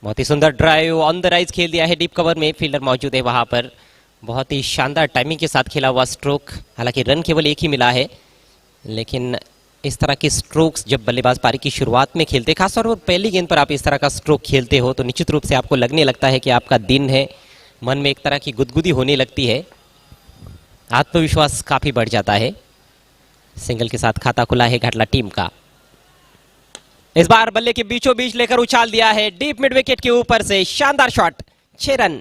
बहुत ही सुंदर ड्राइव ऑन द राइज खेल दिया है, डीप कवर में फील्डर मौजूद है वहां पर। बहुत ही शानदार टाइमिंग के साथ खेला हुआ स्ट्रोक। हालांकि रन केवल एक ही मिला है, लेकिन इस तरह के स्ट्रोक्स जब बल्लेबाज पारी की शुरुआत में खेलते, खासतौर पर पहली गेंद पर आप इस तरह का स्ट्रोक खेलते हो तो निश्चित रूप से आपको लगने लगता है कि आपका दिन है। मन में एक तरह की गुदगुदी होने लगती है, आत्मविश्वास काफी बढ़ जाता है। सिंगल के साथ खाता खुला है घाटला टीम का। इस बार बल्ले के बीचों बीच लेकर उछाल दिया है डीप मिड विकेट के ऊपर से, शानदार शॉट, 6 रन।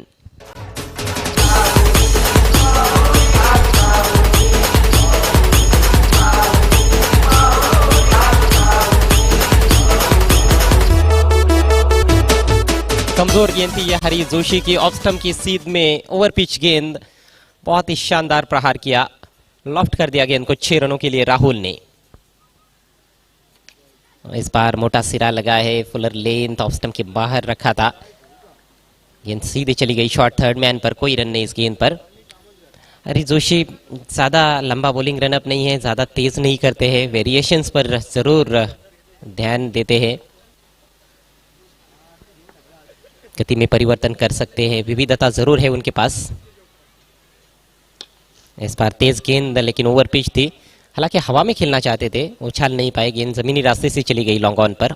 कमजोर गेंद थी यह हरी जोशी की, ऑफ स्टंप की सीध में ओवर पिच गेंद, बहुत ही शानदार प्रहार किया, लॉफ्ट कर दिया गेंद को 6 रनों के लिए राहुल ने। इस बार मोटा सिरा लगा है, फुलर लेंथ ऑफ स्टंप के बाहर रखा था, गेंद सीधे चली गई शॉर्ट थर्ड मैन पर, कोई रन नहीं इस गेंद पर। हरी जोशी ज्यादा लंबा बॉलिंग रनअप नहीं है, ज्यादा तेज नहीं करते हैं, वेरिएशंस पर जरूर ध्यान देते हैं, गति में परिवर्तन कर सकते हैं, विविधता जरूर है उनके पास। इस बार तेज गेंद लेकिन ओवर पिच थी, हालांकि हवा में खेलना चाहते थे, उछाल नहीं पाए, गेंद जमीनी रास्ते से चली गई लॉन्ग ऑन पर।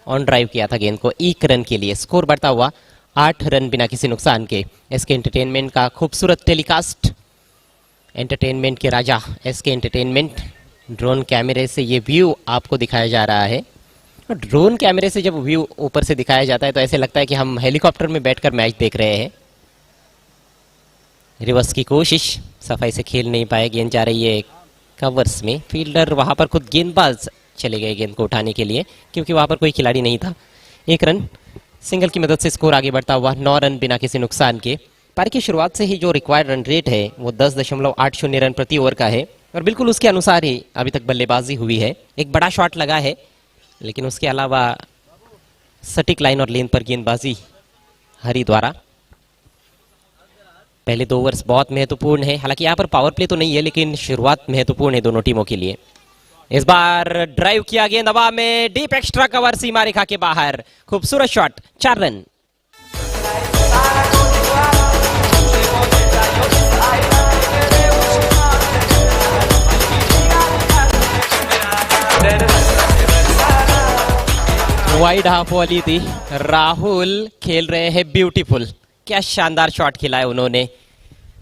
ऑन ड्राइव किया था गेंद को 1 रन के लिए। स्कोर बढ़ता हुआ 8 रन बिना किसी नुकसान के। एसके एंटरटेनमेंट का खूबसूरत टेलीकास्ट, एंटरटेनमेंट के राजा एसके एंटरटेनमेंट, ड्रोन कैमरे से ये व्यू आपको दिखाया जा रहा है। ड्रोन कैमरे से जब व्यू ऊपर से दिखाया जाता है तो ऐसे लगता है कि हम हेलीकॉप्टर में बैठकर मैच देख रहे हैं। रिवर्स की कोशिश, सफाई से खेल नहीं पाए, गेंद जा रही है कवर्स में। फील्डर वहां पर खुद गेंदबाज चले गए गेंद को उठाने के लिए, क्योंकि वहां पर कोई खिलाड़ी नहीं था। 1 रन, सिंगल की मदद से स्कोर आगे बढ़ता हुआ 9 रन बिना किसी नुकसान के। पारी की शुरुआत से ही जो रिक्वायर्ड रन रेट है वो 10.80 रन प्रति ओवर का है और बिल्कुल उसके अनुसार ही अभी तक बल्लेबाजी हुई है। एक बड़ा शॉट लगा है, लेकिन उसके अलावा सटीक लाइन और लेन पर गेंदबाजी हरी द्वारा। पहले 2 ओवर्स बहुत महत्वपूर्ण है, हालांकि यहाँ पर पावर प्ले तो नहीं है, लेकिन शुरुआत महत्वपूर्ण है दोनों टीमों के लिए। इस बार ड्राइव किया गेंद हवा में, डीप एक्स्ट्रा कवर सीमा रेखा के बाहर, खूबसूरत शॉट, 4 रन। वाइड हाफ वाली थी। राहुल खेल रहे हैं ब्यूटीफुल। क्या शानदार शॉट खेला है उन्होंने,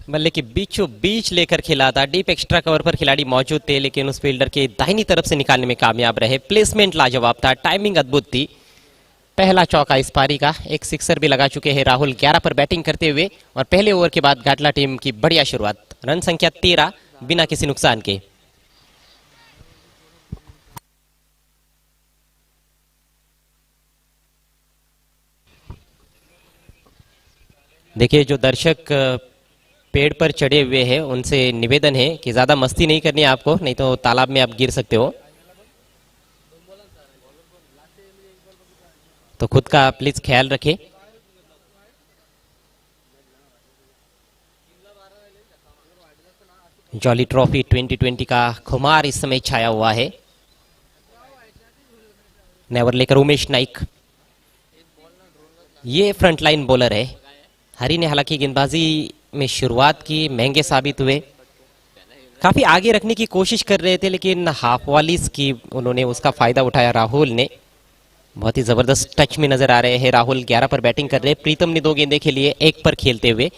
बल्ले के बीचों बीच लेकर खेला था। डीप एक्स्ट्रा कवर पर खिलाड़ी मौजूद थे, लेकिन उस फील्डर के दाहिनी तरफ से निकालने में कामयाब रहे। प्लेसमेंट लाजवाब था, टाइमिंग अद्भुत थी। पहला चौका इस पारी का, एक सिक्सर भी लगा चुके हैं राहुल 11 पर बैटिंग करते हुए। और पहले ओवर के बाद घाटला टीम की बढ़िया शुरुआत। रन संख्या 13 बिना किसी नुकसान के। देखिए, जो दर्शक पेड़ पर चढ़े हुए हैं उनसे निवेदन है कि ज्यादा मस्ती नहीं करनी है आपको, नहीं तो तालाब में आप गिर सकते हो। तो खुद का प्लीज ख्याल रखें। जॉली ट्रॉफी 2020 का खुमार इस समय छाया हुआ है। नेवर लेकर उमेश नाइक, ये फ्रंटलाइन बॉलर है। हरी ने हालांकि गेंदबाजी में शुरुआत की, महंगे साबित हुए। काफी आगे रखने की कोशिश कर रहे थे, लेकिन हाफ वॉलीज की उन्होंने उसका फायदा उठाया राहुल ने। बहुत ही जबरदस्त टच में नजर आ रहे हैं राहुल। 11 पर बैटिंग कर रहे हैं। प्रीतम ने 2 गेंदे खेली है, 1 पर खेलते हुए।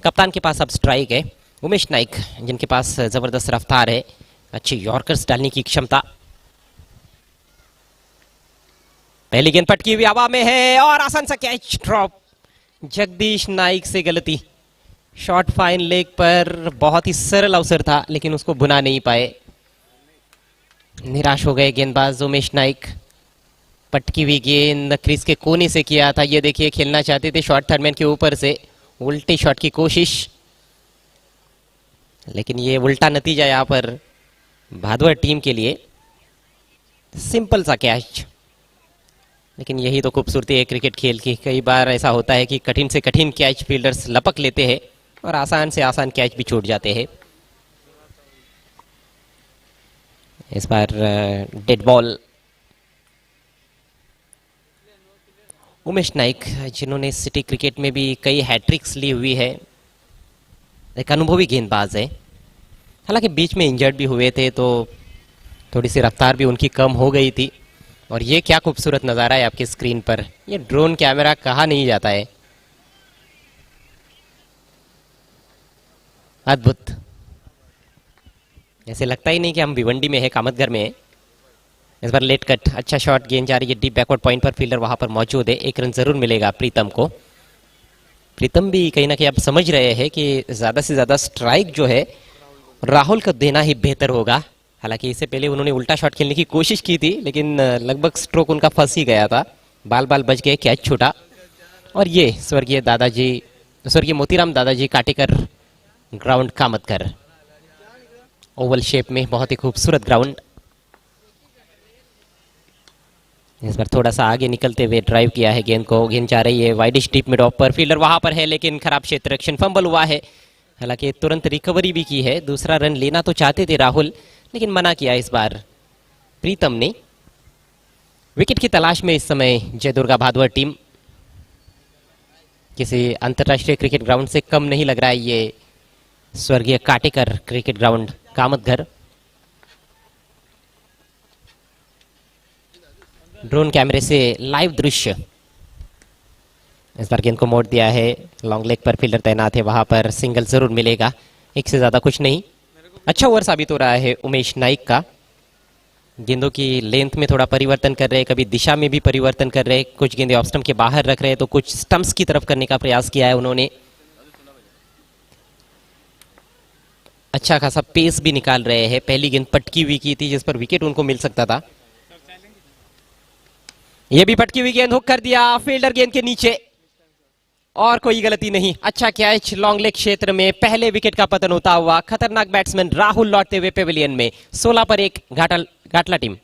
कप्तान के पास अब स्ट्राइक है। उमेश नाइक, जिनके पास जबरदस्त रफ्तार है, अच्छी यॉर्कर्स डालने की क्षमता। पहली गेंद पटकी हुई हवा में है और आसान सा कैच ड्रॉप। जगदीश नाइक से गलती। शॉट फाइन लेग पर बहुत ही सरल अवसर था, लेकिन उसको बुना नहीं पाए। निराश हो गए गेंदबाज उमेश नाइक। पटकी हुई गेंद क्रीज के कोने से किया था। ये देखिए, खेलना चाहते थे शॉट थर्डमैन के ऊपर से, उल्टे शॉट की कोशिश, लेकिन ये उल्टा नतीजा यहां पर भादवर टीम के लिए। सिंपल सा कैच, लेकिन यही तो खूबसूरती है क्रिकेट खेल की। कई बार ऐसा होता है कि कठिन से कठिन कैच फील्डर्स लपक लेते हैं और आसान से आसान कैच भी छूट जाते हैं। इस बार डेड बॉल। उमेश नाइक, जिन्होंने सिटी क्रिकेट में भी कई हैट्रिक्स ली हुई है, एक अनुभवी गेंदबाज है। हालांकि बीच में इंजर्ड भी हुए थे, तो थोड़ी सी रफ्तार भी उनकी कम हो गई थी। और ये क्या खूबसूरत नज़ारा है आपकी स्क्रीन पर। ये ड्रोन कैमरा कहाँ नहीं जाता है, अद्भुत। ऐसे लगता ही नहीं कि हम भिवंडी में है, कामतगर में है। इस बार लेट कट, अच्छा शॉट, गेंद जा रही है डीप बैकवर्ड पॉइंट पर। फील्डर वहां पर मौजूद है। 1 रन जरूर मिलेगा प्रीतम को। प्रीतम भी कहीं ना कहीं अब समझ रहे हैं कि ज्यादा से ज्यादा स्ट्राइक जो है राहुल को देना ही बेहतर होगा। हालांकि इससे पहले उन्होंने उल्टा शॉट खेलने की कोशिश की थी, लेकिन लगभग स्ट्रोक उनका फंस ही गया था। बाल बाल बच गए, कैच छूटा। और ये स्वर्गीय मोतीराम दादाजी Katekar ground Kamatkar, Oval shape में, बहुत ही खूबसूरत ग्राउंड। इस बार थोड़ा सा आगे निकलते हुए ड्राइव किया है गेंद को। गेंद जा रही है वाइडिश डीप मिड ऑफ पर। फील्डर वहां पर है, लेकिन खराब क्षेत्र रक्षण, फंबल हुआ है। हालांकि तुरंत रिकवरी भी की है। दूसरा रन लेना तो चाहते थे राहुल, लेकिन मना किया इस बार प्रीतम ने। विकेट की तलाश में इस समय जय दुर्गा भादवर टीम। किसी अंतरराष्ट्रीय क्रिकेट ग्राउंड से कम नहीं लग रहा है ये स्वर्गीय Katekar cricket ground Kamatghar. Drone कैमरे से लाइव दृश्य। इस बार गेंद को मोड़ दिया है, लॉन्ग लेग पर फील्डर तैनात है, वहां पर सिंगल जरूर मिलेगा, 1 से ज्यादा कुछ नहीं। अच्छा ओवर साबित हो रहा है उमेश नाइक का। गेंदों की लेंथ में थोड़ा परिवर्तन कर रहे हैं, कभी दिशा में भी परिवर्तन कर रहे हैं। कुछ गेंदें ऑफ स्टंप के बाहर रख रहे हैं, तो कुछ स्टंप्स की तरफ करने का प्रयास किया है उन्होंने। अच्छा खासा पेस भी निकाल रहे हैं। पहली गेंद पटकी हुई की थी, जिस पर विकेट उनको मिल सकता था। यह भी पटकी हुई गेंद, हुक कर दिया फील्डर गेंद के नीचे, और कोई गलती नहीं। अच्छा कैच लॉन्ग लेग क्षेत्र में, पहले विकेट का पतन होता हुआ खतरनाक बैट्समैन राहुल लौटते हुए पेविलियन में। 16 पर 1 घाटला टीम।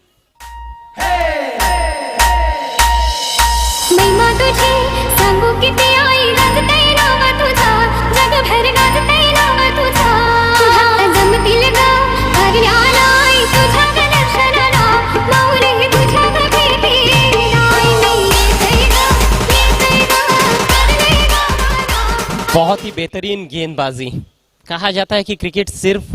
बहुत ही बेहतरीन गेंदबाजी, कहा जाता है कि क्रिकेट सिर्फ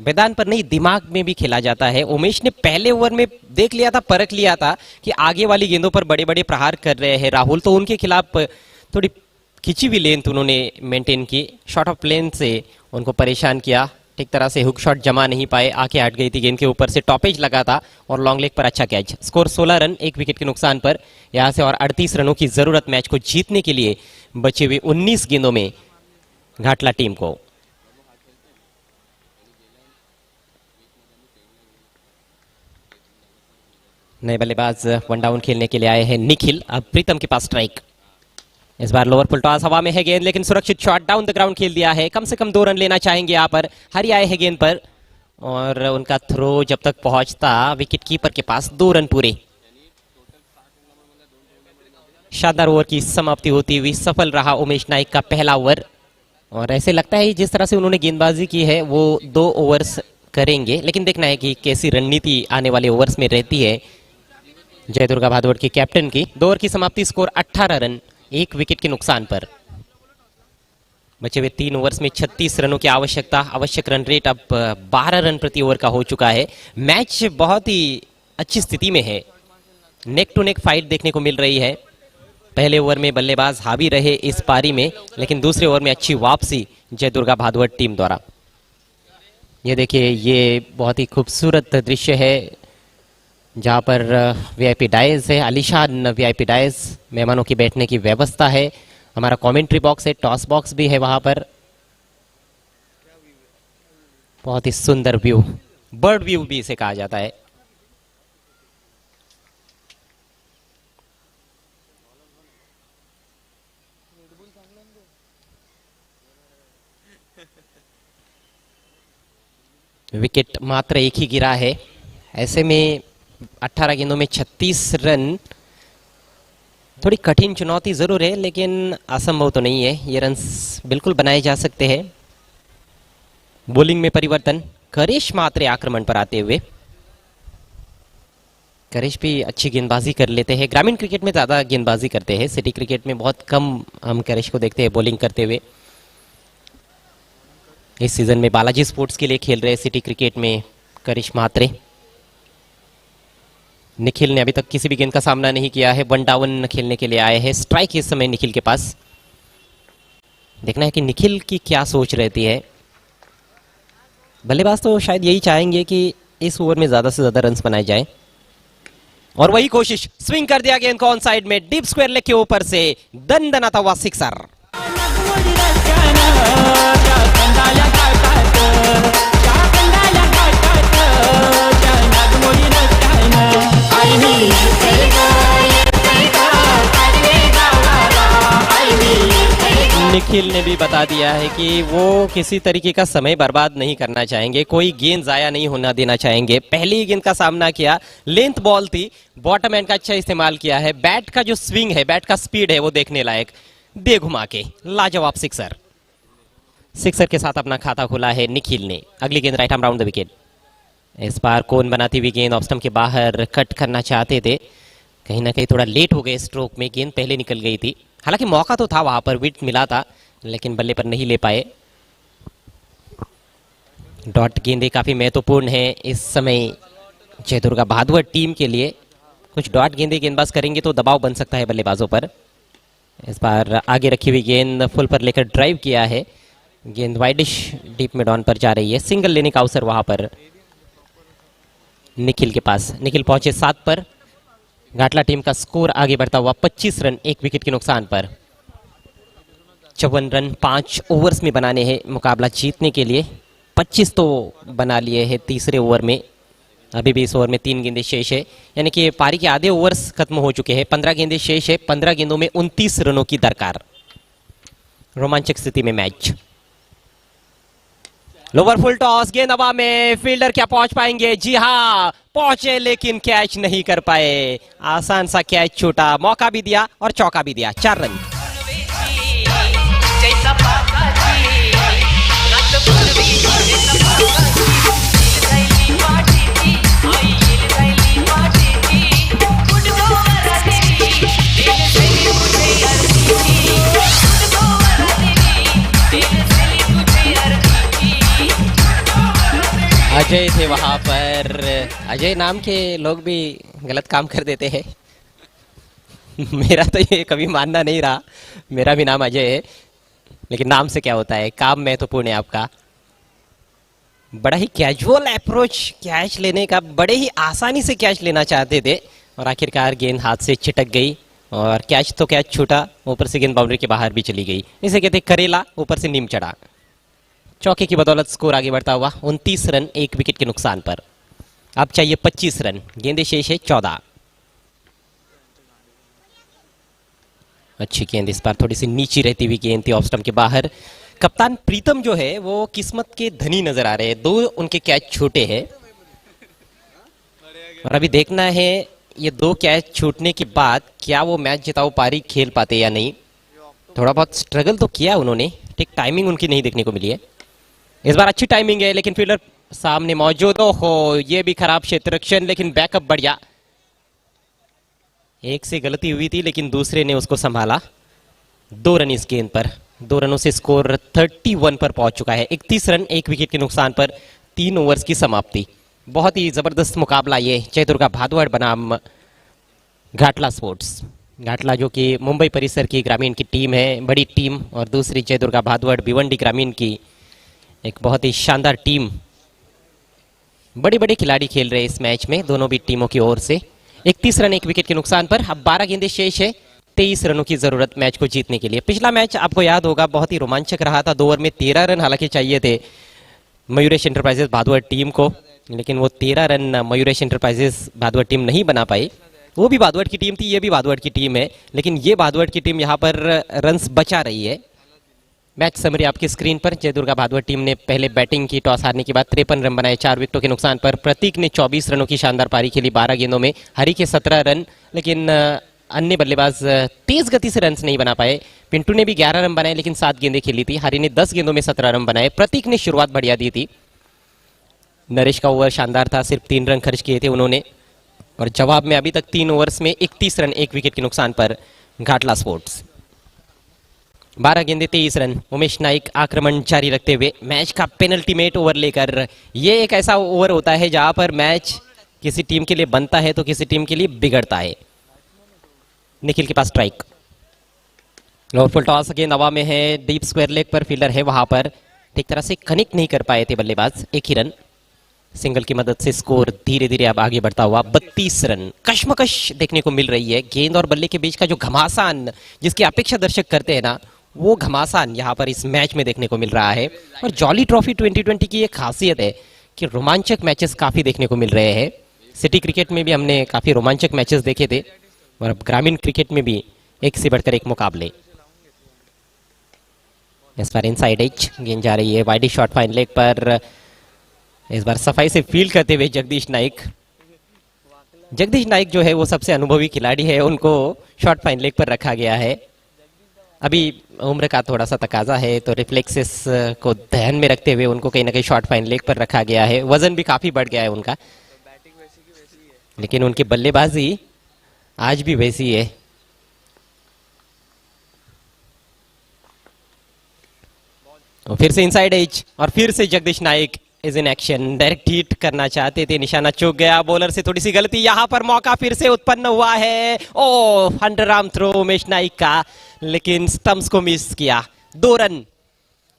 मैदान पर नहीं दिमाग में भी खेला जाता है। उमेश ने पहले ओवर में देख लिया था, परख लिया था कि आगे वाली गेंदों पर बड़े बड़े प्रहार कर रहे हैं राहुल, तो उनके खिलाफ थोड़ी खिंची हुई लेंथ उन्होंने मेंटेन की, शॉर्ट ऑफ लेंथ से उनको परेशान किया, ठीक तरह से हुक शॉट जमा नहीं पाए, आके हट गई थी गेंद के ऊपर से, टॉपेज लगा था और लॉन्ग लेग पर अच्छा कैच। स्कोर 16 रन 1 विकेट के नुकसान पर। यहां से और 38 रनों की जरूरत मैच को जीतने के लिए बचे हुए 19 गेंदों में घाटला टीम को। नए बल्लेबाज वन डाउन खेलने के लिए आए हैं निखिल। अब प्रीतम के पास स्ट्राइक, इस बार लोअर फुल टॉस हवा में है गेंद, लेकिन सुरक्षित शॉट डाउन द ग्राउंड खेल दिया है। कम से कम 2 रन लेना चाहेंगे यहाँ पर। हरी आए हैं गेंद पर और उनका थ्रो जब तक पहुंचता विकेट कीपर के पास 2 रन पूरे। शानदार ओवर की समाप्ति होती हुई सफल रहा उमेश नाइक का पहला ओवर। और ऐसे लगता है जिस तरह से उन्होंने गेंदबाजी की है वो 2 ओवर्स करेंगे, लेकिन देखना है कि कैसी रणनीति आने वाले ओवर्स में रहती है जय दुर्गा भादुड़ के कैप्टन की। 2 ओवर की समाप्ति, स्कोर 18 रन 1 विकेट के नुकसान पर। बचे हुए 3 ओवर्स में 36 रनों की आवश्यकता। आवश्यक रन रेट अब 12 रन प्रति ओवर का हो चुका है। मैच बहुत ही अच्छी स्थिति में है, नेक टू नेक फाइट देखने को मिल रही है। पहले ओवर में बल्लेबाज हावी रहे इस पारी में, लेकिन दूसरे ओवर में अच्छी वापसी जय दुर्गा भादुड़ टीम द्वारा। ये देखिए, ये बहुत ही खूबसूरत दृश्य है जहाँ पर वीआईपी डाइस है, आलीशान वीआईपी डाइस, मेहमानों की बैठने की व्यवस्था है। हमारा कमेंट्री बॉक्स है, टॉस बॉक्स भी है वहां पर। बहुत ही सुंदर व्यू, बर्ड व्यू भी इसे कहा जाता है। विकेट मात्र एक ही गिरा है, ऐसे में 18 गेंदों में 36 रन थोड़ी कठिन चुनौती जरूर है, लेकिन असंभव तो नहीं है। ये रन्स बिल्कुल बनाए जा सकते हैं। बॉलिंग में परिवर्तन, करिश मात्रे आक्रमण पर आते हुए। करिश भी अच्छी गेंदबाजी कर लेते हैं, ग्रामीण क्रिकेट में ज्यादा गेंदबाजी करते हैं, सिटी क्रिकेट में बहुत कम हम करिश को देखते हैं बॉलिंग करते हुए। इस सीजन में बालाजी स्पोर्ट्स के लिए खेल रहे सिटी क्रिकेट में करिश मात्रे। निखिल ने अभी तक किसी भी गेंद का सामना नहीं किया है, 1 डाउन खेलने के लिए आए हैं। स्ट्राइक इस समय निखिल के पास। देखना है कि निखिल की क्या सोच रहती है। बल्लेबाज तो शायद यही चाहेंगे कि इस ओवर में ज्यादा से ज्यादा रन्स बनाए जाएं, और वही कोशिश। स्विंग कर दिया गेंद को ऑन साइड में, डीप स्क्वायर लेग के ऊपर से दनदनाता हुआ सिक्सर। निखिल ने भी बता दिया है कि वो किसी तरीके का समय बर्बाद नहीं करना चाहेंगे, कोई गेंद जाया नहीं होना देना चाहेंगे। पहली गेंद का सामना किया, लेंथ बॉल थी, बॉटम एंड का अच्छा इस्तेमाल किया है। बैट का जो स्विंग है, बैट का स्पीड है, वो देखने लायक। दे घुमा के लाजवाब सिक्सर। सिक्सर के साथ अपना खाता खोला है निखिल ने। अगली गेंद right arm round the wicket. इस बार कोन बनाती हुई गेंद ऑफ स्टंप के बाहर कट करना चाहते थे, कहीं ना कहीं थोड़ा लेट हो गए स्ट्रोक में, गेंद पहले निकल गई थी। हालांकि मौका तो था वहां पर, विकेट मिला था, लेकिन बल्ले पर नहीं ले पाए। डॉट गेंदें काफी महत्वपूर्ण है इस समय जय दुर्गा भादुड़ टीम के लिए। कुछ डॉट गेंदें गेंदबाज करेंगे तो दबाव बन सकता है बल्लेबाजों पर। इस बार आगे रखी हुई गेंद फुल पर लेकर ड्राइव किया है, गेंद वाइडिश डीप मिड ऑन पर जा रही है। सिंगल लेने का अवसर वहां पर निखिल के पास। निखिल पहुंचे 7 पर। घाटला टीम का स्कोर आगे बढ़ता हुआ 25 रन 1 विकेट के नुकसान पर। 54 रन 5 ओवर्स में बनाने हैं मुकाबला जीतने के लिए। 25 तो बना लिए हैं तीसरे ओवर में, अभी भी इस ओवर में 3 गेंदें शेष है, यानी कि पारी के आधे ओवर्स खत्म हो चुके हैं। 15 गेंदें शेष है, 15 गेंदों में 29 रनों की दरकार। रोमांचक स्थिति में मैच। लोअर फुल टॉस, गेंद हवा में, फील्डर क्या पहुंच पाएंगे? जी हां पहुंचे, लेकिन कैच नहीं कर पाए। आसान सा कैच छूटा, मौका भी दिया और चौका भी दिया। 4 रन। अजय थे वहां पर। अजय नाम के लोग भी गलत काम कर देते हैं। मेरा तो ये कभी मानना नहीं रहा, मेरा भी नाम अजय है, लेकिन नाम से क्या होता है, काम महत्वपूर्ण है आपका। बड़ा ही कैजुअल अप्रोच कैच लेने का, बड़े ही आसानी से कैच लेना चाहते थे और आखिरकार गेंद हाथ से छिटक गई और कैच तो कैच छूटा, ऊपर से गेंद बाउंड्री के बाहर भी चली गई। इसे कहते करेला, ऊपर से नीम चढ़ा। चौके की बदौलत स्कोर आगे बढ़ता हुआ 29 रन 1 विकेट के नुकसान पर। अब चाहिए 25 रन, गेंदें शेष है 14। अच्छी गेंद, इस बार थोड़ी सी नीची रहती हुई गेंद थी ऑफ स्टंप के बाहर। कप्तान प्रीतम जो है वो किस्मत के धनी नजर आ रहे हैं, 2 उनके कैच छोटे हैं और अभी देखना है ये 2 कैच छूटने के बाद क्या वो मैच जिताऊ पारी खेल पाते या नहीं। थोड़ा बहुत स्ट्रगल तो किया उन्होंने, ठीक टाइमिंग उनकी नहीं देखने को मिली है। इस बार अच्छी टाइमिंग है लेकिन फील्डर सामने मौजूद हो, ये भी खराब क्षेत्र रक्षण, लेकिन बैकअप बढ़िया। एक से गलती हुई थी लेकिन दूसरे ने उसको संभाला। 2 रन इस गेंद पर, 2 रनों से स्कोर 31 पर पहुंच चुका है। 31 रन 1 विकेट के नुकसान पर 3 ओवर्स की समाप्ति। बहुत ही जबरदस्त मुकाबला ये जयदुर्गा भादवड़ बनाम घाटला स्पोर्ट्स। घाटला जो कि मुंबई परिसर की ग्रामीण की टीम है, बड़ी टीम, और दूसरी जयदुर्गा भादवड़ भिवंडी ग्रामीण की एक बहुत ही शानदार टीम। बड़े बड़े खिलाड़ी खेल रहे हैं इस मैच में दोनों भी टीमों की ओर से। 31 रन 1 विकेट के नुकसान पर अब 12 गेंदें शेष है, 23 रनों की जरूरत मैच को जीतने के लिए। पिछला मैच आपको याद होगा बहुत ही रोमांचक रहा था, 2 ओवर में 13 रन हालांकि चाहिए थे मयूरेश एंटरप्राइजेस भादवड़ टीम को, लेकिन वो 13 रन मयूरेश एंटरप्राइजेस भादवड़ टीम नहीं बना पाई। वो भी भादवड़ की टीम थी, ये भी भादवड़ की टीम है, लेकिन ये भादवड़ की टीम यहाँ पर रन्स बचा रही है। मैच समरी आपकी स्क्रीन पर। जयदुर्गा भादवड़ टीम ने पहले बैटिंग की, टॉस हारने के बाद 53 रन बनाए 4 विकेटों के नुकसान पर। प्रतीक ने 24 रनों की शानदार पारी खेली 12 गेंदों में, हरी के 17 रन, लेकिन अन्य बल्लेबाज तेज गति से रन्स नहीं बना पाए। पिंटू ने भी 11 रन बनाए लेकिन 7 गेंदें खेली थी। हरी ने 10 गेंदों में 17 रन बनाए। प्रतीक ने शुरुआत बढ़िया दी थी। नरेश का ओवर शानदार था, सिर्फ 3 रन खर्च किए थे उन्होंने, और जवाब में अभी तक 3 ओवर्स में 31 रन 1 विकेट के नुकसान पर घाटला स्पोर्ट्स। 12 गेंदे 23 रन। उमेश नाइक आक्रमण जारी रखते हुए मैच का पेनल्टीमेट ओवर लेकर। ये एक ऐसा ओवर होता है जहां पर मैच किसी टीम के लिए बनता है तो किसी टीम के लिए बिगड़ता है। निखिल के पास स्ट्राइक, लो फुल टॉस, गेंद हवा में है, डीप स्क्वायर लेग पर, फील्डर है वहां पर, ठीक तरह से कनेक्ट नहीं कर पाए थे बल्लेबाज। 1 ही रन, सिंगल की मदद से स्कोर धीरे धीरे अब आगे बढ़ता हुआ 32 रन। कश्मकश देखने को मिल रही है, गेंद और बल्ले के बीच का जो घमासान जिसकी अपेक्षा दर्शक करते हैं ना, वो घमासान यहाँ पर इस मैच में देखने को मिल रहा है। और जॉली ट्रॉफी 2020 की एक खासियत है कि रोमांचक मैचेस काफी देखने को मिल रहे हैं। सिटी क्रिकेट में भी हमने काफी रोमांचक मैचेस देखे थे और अब ग्रामीण क्रिकेट में भी एक से बढ़कर एक मुकाबले। इस बार इनसाइड एज गेंद जा रही है, वाइडी शॉट फाइन लेग पर, इस बार सफाई से फील्ड करते हुए जगदीश नाइक। जगदीश नाइक जो है वो सबसे अनुभवी खिलाड़ी है, उनको शॉट फाइन लेग पर रखा गया है। अभी उम्र का थोड़ा सा तकाजा है तो रिफ्लेक्सेस को ध्यान में रखते हुए उनको कहीं ना कहीं शॉट फाइन लेग पर रखा गया है। वजन भी काफी बढ़ गया है उनका, लेकिन उनकी बल्लेबाजी आज भी वैसी है। और फिर से इनसाइड एज और फिर से Jagdish Naik is in action. Direct hit करना चाहते थे, निशाना चूक गया, बॉलर से थोड़ी सी गलती। यहां पर मौका फिर से उत्पन्न हुआ है, ओ under arm throw Umesh Naik का, लेकिन स्टंप्स को मिस किया। 2 रन,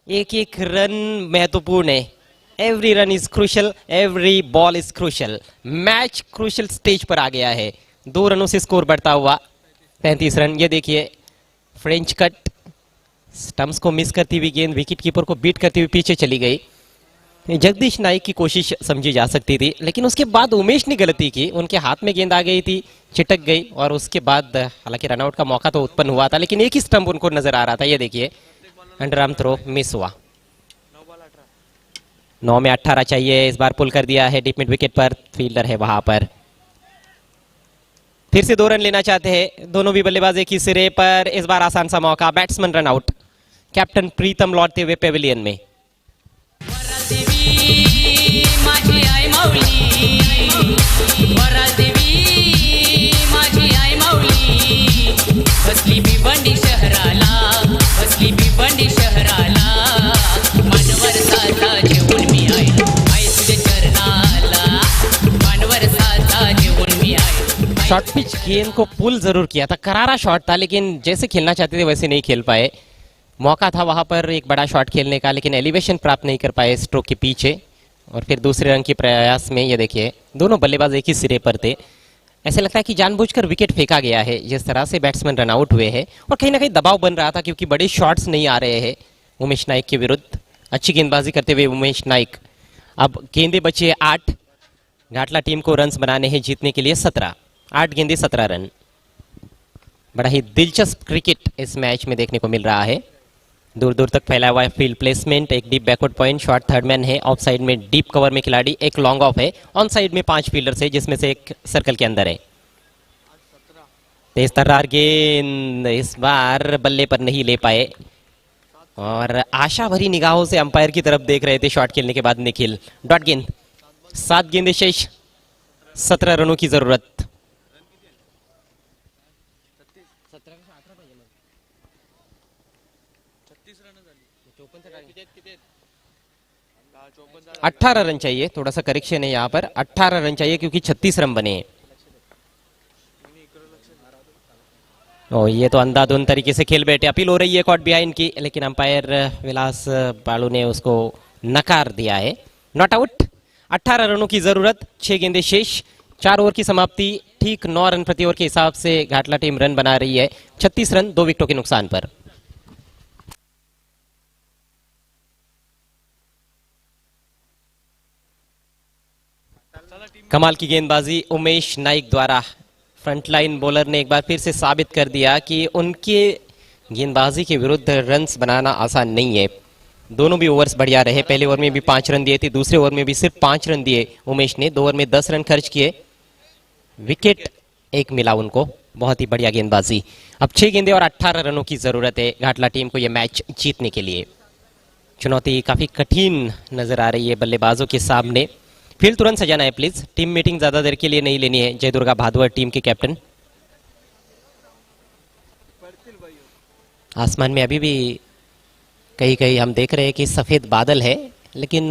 एक रन महत्वपूर्ण है। Every run is crucial, every ball is crucial. Match crucial stage पर आ गया है। 2 रनों से स्कोर बढ़ता हुआ 35 रन। ये देखिए फ्रेंच कट, स्टंप्स को मिस करती हुई गेंद विकेट कीपर को बीट करती हुई पीछे चली गई। जगदीश नाइक की कोशिश समझी जा सकती थी, लेकिन उसके बाद उमेश ने गलती की, उनके हाथ में गेंद आ गई थी, चिटक गई, और उसके बाद हालांकि रनआउट का मौका तो उत्पन्न हुआ था, लेकिन एक ही स्टंप उनको नजर आ रहा था। ये देखिए अंडर आर्म थ्रो मिस हुआ। 9 में 18 चाहिए, इस बार पुल कर दिया है डीप मिड विकेट पर, फील्डर है वहां पर। फिर से 2 रन लेना चाहते हैं दोनों भी बल्लेबाज एक ही सिरे पर। इस बार आसान सा मौका, बैट्समैन रन आउट। कैप्टन प्रीतम लौटते हुए पेविलियन में। माझी आई माऊली, माझी आई माऊली, बसली भिवंडी शहराला, बसली भिवंडी शहराला, मनवर साचा जेवून मी आई तुझे चरणा शॉर्ट पिच गेंद को पुल जरूर किया था, करारा शॉट था, लेकिन जैसे खेलना चाहते थे वैसे नहीं खेल पाए। मौका था वहां पर एक बड़ा शॉट खेलने का, लेकिन एलिवेशन प्राप्त नहीं कर पाए स्ट्रोक के पीछे। और फिर दूसरे रन के प्रयास में ये देखिए दोनों बल्लेबाज एक ही सिरे पर थे। ऐसे लगता है कि जानबूझकर विकेट फेंका गया है जिस तरह से बैट्समैन रन आउट हुए हैं, और कहीं ना कहीं दबाव बन रहा था क्योंकि बड़े शॉट्स नहीं आ रहे हैं उमेश नाइक के विरुद्ध। अच्छी गेंदबाजी करते हुए उमेश नाइक। अब गेंदे बचे 8, घाटला टीम को रन्स बनाने हैं जीतने के लिए 17। 8 गेंदे 17 रन। बड़ा ही दिलचस्प क्रिकेट इस मैच में देखने को मिल रहा है। दूर दूर तक फैला हुआ है फील्ड प्लेसमेंट, एक deep backward point, short third man है, ऑफ साइड में डीप कवर में खिलाड़ी, एक लॉन्ग ऑफ है, ऑन साइड में 5 फील्डर्स है जिसमें से एक सर्कल के अंदर है। तेज तर्रार गेंद इस बार बल्ले पर नहीं ले पाए, और आशा भरी निगाहों से अंपायर की तरफ देख रहे थे शॉट खेलने के बाद निखिल। डॉट गेंद। 7 गेंदे शेष, 17 रनों की जरूरत। अठारह रन चाहिए, थोड़ा सा करेक्शन है यहाँ पर, 18 रन चाहिए क्योंकि 36 रन बने हैं। ओ ये तो अंधाधुंध तरीके से खेल बैठे। अपील हो रही है कॉट बिहाइंड की, लेकिन अंपायर विलास बालू ने उसको नकार दिया है। Not out. 18 रनों की जरूरत, 6 गेंदे शेष, 4 ओवर की समाप्ति। ठीक 9 रन प्रति ओवर के हिसाब से घाटला टीम रन बना रही है। 36 रन 2 विकेटों के नुकसान पर। कमाल की गेंदबाजी उमेश नाइक द्वारा। फ्रंटलाइन बॉलर ने एक बार फिर से साबित कर दिया कि उनके गेंदबाजी के विरुद्ध रन्स बनाना आसान नहीं है। दोनों भी ओवर्स बढ़िया रहे। पहले ओवर में भी 5 रन दिए थे, दूसरे ओवर में भी सिर्फ 5 रन दिए उमेश ने। 2 ओवर में 10 रन खर्च किए, विकेट 1 मिला उनको। बहुत ही बढ़िया गेंदबाजी। अब 6 गेंदे और 18 रनों की जरूरत है घाटला टीम को यह मैच जीतने के लिए। चुनौती काफी कठिन नजर आ रही है बल्लेबाजों के सामने। फील्ड तुरंत सजाना है प्लीज, टीम मीटिंग ज्यादा देर के लिए नहीं लेनी है। जय दुर्गा भादुआ टीम के कैप्टन। आसमान में अभी भी कहीं कहीं हम देख रहे हैं कि सफेद बादल है, लेकिन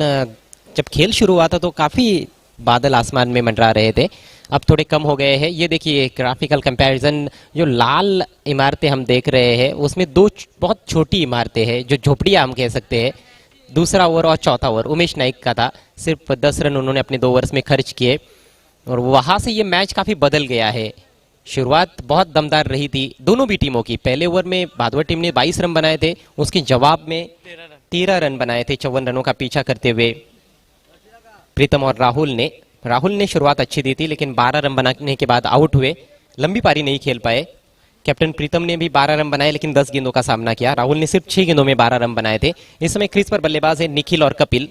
जब खेल शुरू हुआ था तो काफी बादल आसमान में मंडरा रहे थे। अब थोड़े कम हो गए हैं। ये देखिए ग्राफिकल कंपैरिजन, जो लाल इमारतें हम देख रहे हैं उसमें 2 बहुत छोटी इमारतें हैं जो झोपड़ियां हम कह सकते हैं। दूसरा ओवर और चौथा ओवर उमेश नाइक का था। सिर्फ 10 रन उन्होंने अपने 2 ओवर्स में खर्च किए, और वहां से ये मैच काफी बदल गया है। शुरुआत बहुत दमदार रही थी दोनों भी टीमों की। पहले ओवर में भादुआ टीम ने 22 रन बनाए थे, उसके जवाब में 13 रन बनाए थे 54 रनों का पीछा करते हुए प्रीतम और राहुल ने शुरुआत अच्छी दी थी, लेकिन 12 रन बनाने के बाद आउट हुए, लंबी पारी नहीं खेल पाए। कैप्टन प्रीतम ने भी 12 रन बनाए, लेकिन 10 गेंदों का सामना किया। राहुल ने सिर्फ 6 गेंदों में 12 रन बनाए थे। इस समय क्रीज पर बल्लेबाज है निखिल और कपिल।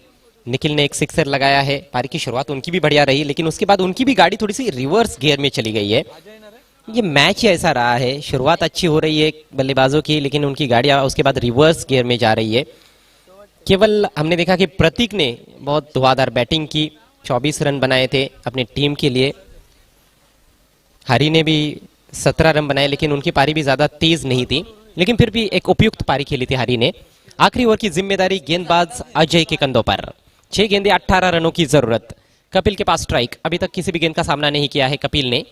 निखिल ने एक सिक्सर लगाया है। पारी की शुरुआत उनकी भी बढ़िया रही, लेकिन उसके बाद उनकी भी गाड़ी थोड़ी सी रिवर्स गियर में चली गई है। ये मैच ही ऐसा रहा है, शुरुआत अच्छी हो रही है बल्लेबाजों की, लेकिन उनकी गाड़ियां उसके बाद रिवर्स गियर में जा रही है। केवल हमने देखा कि प्रतीक ने बहुत धुआंधार बैटिंग की, 24 रन बनाए थे अपनी टीम के लिए। हरी ने भी 17 रन बनाए, लेकिन उनकी पारी भी ज्यादा तेज नहीं थी, लेकिन फिर भी एक उपयुक्त पारी खेली थी हरी ने। आखिरी ओवर की जिम्मेदारी गेंदबाज अजय के कंधों पर। 6 गेंदे 18 रनों की जरूरत। कपिल के पास स्ट्राइक, अभी तक किसी भी गेंद का सामना नहीं किया है कपिल ने।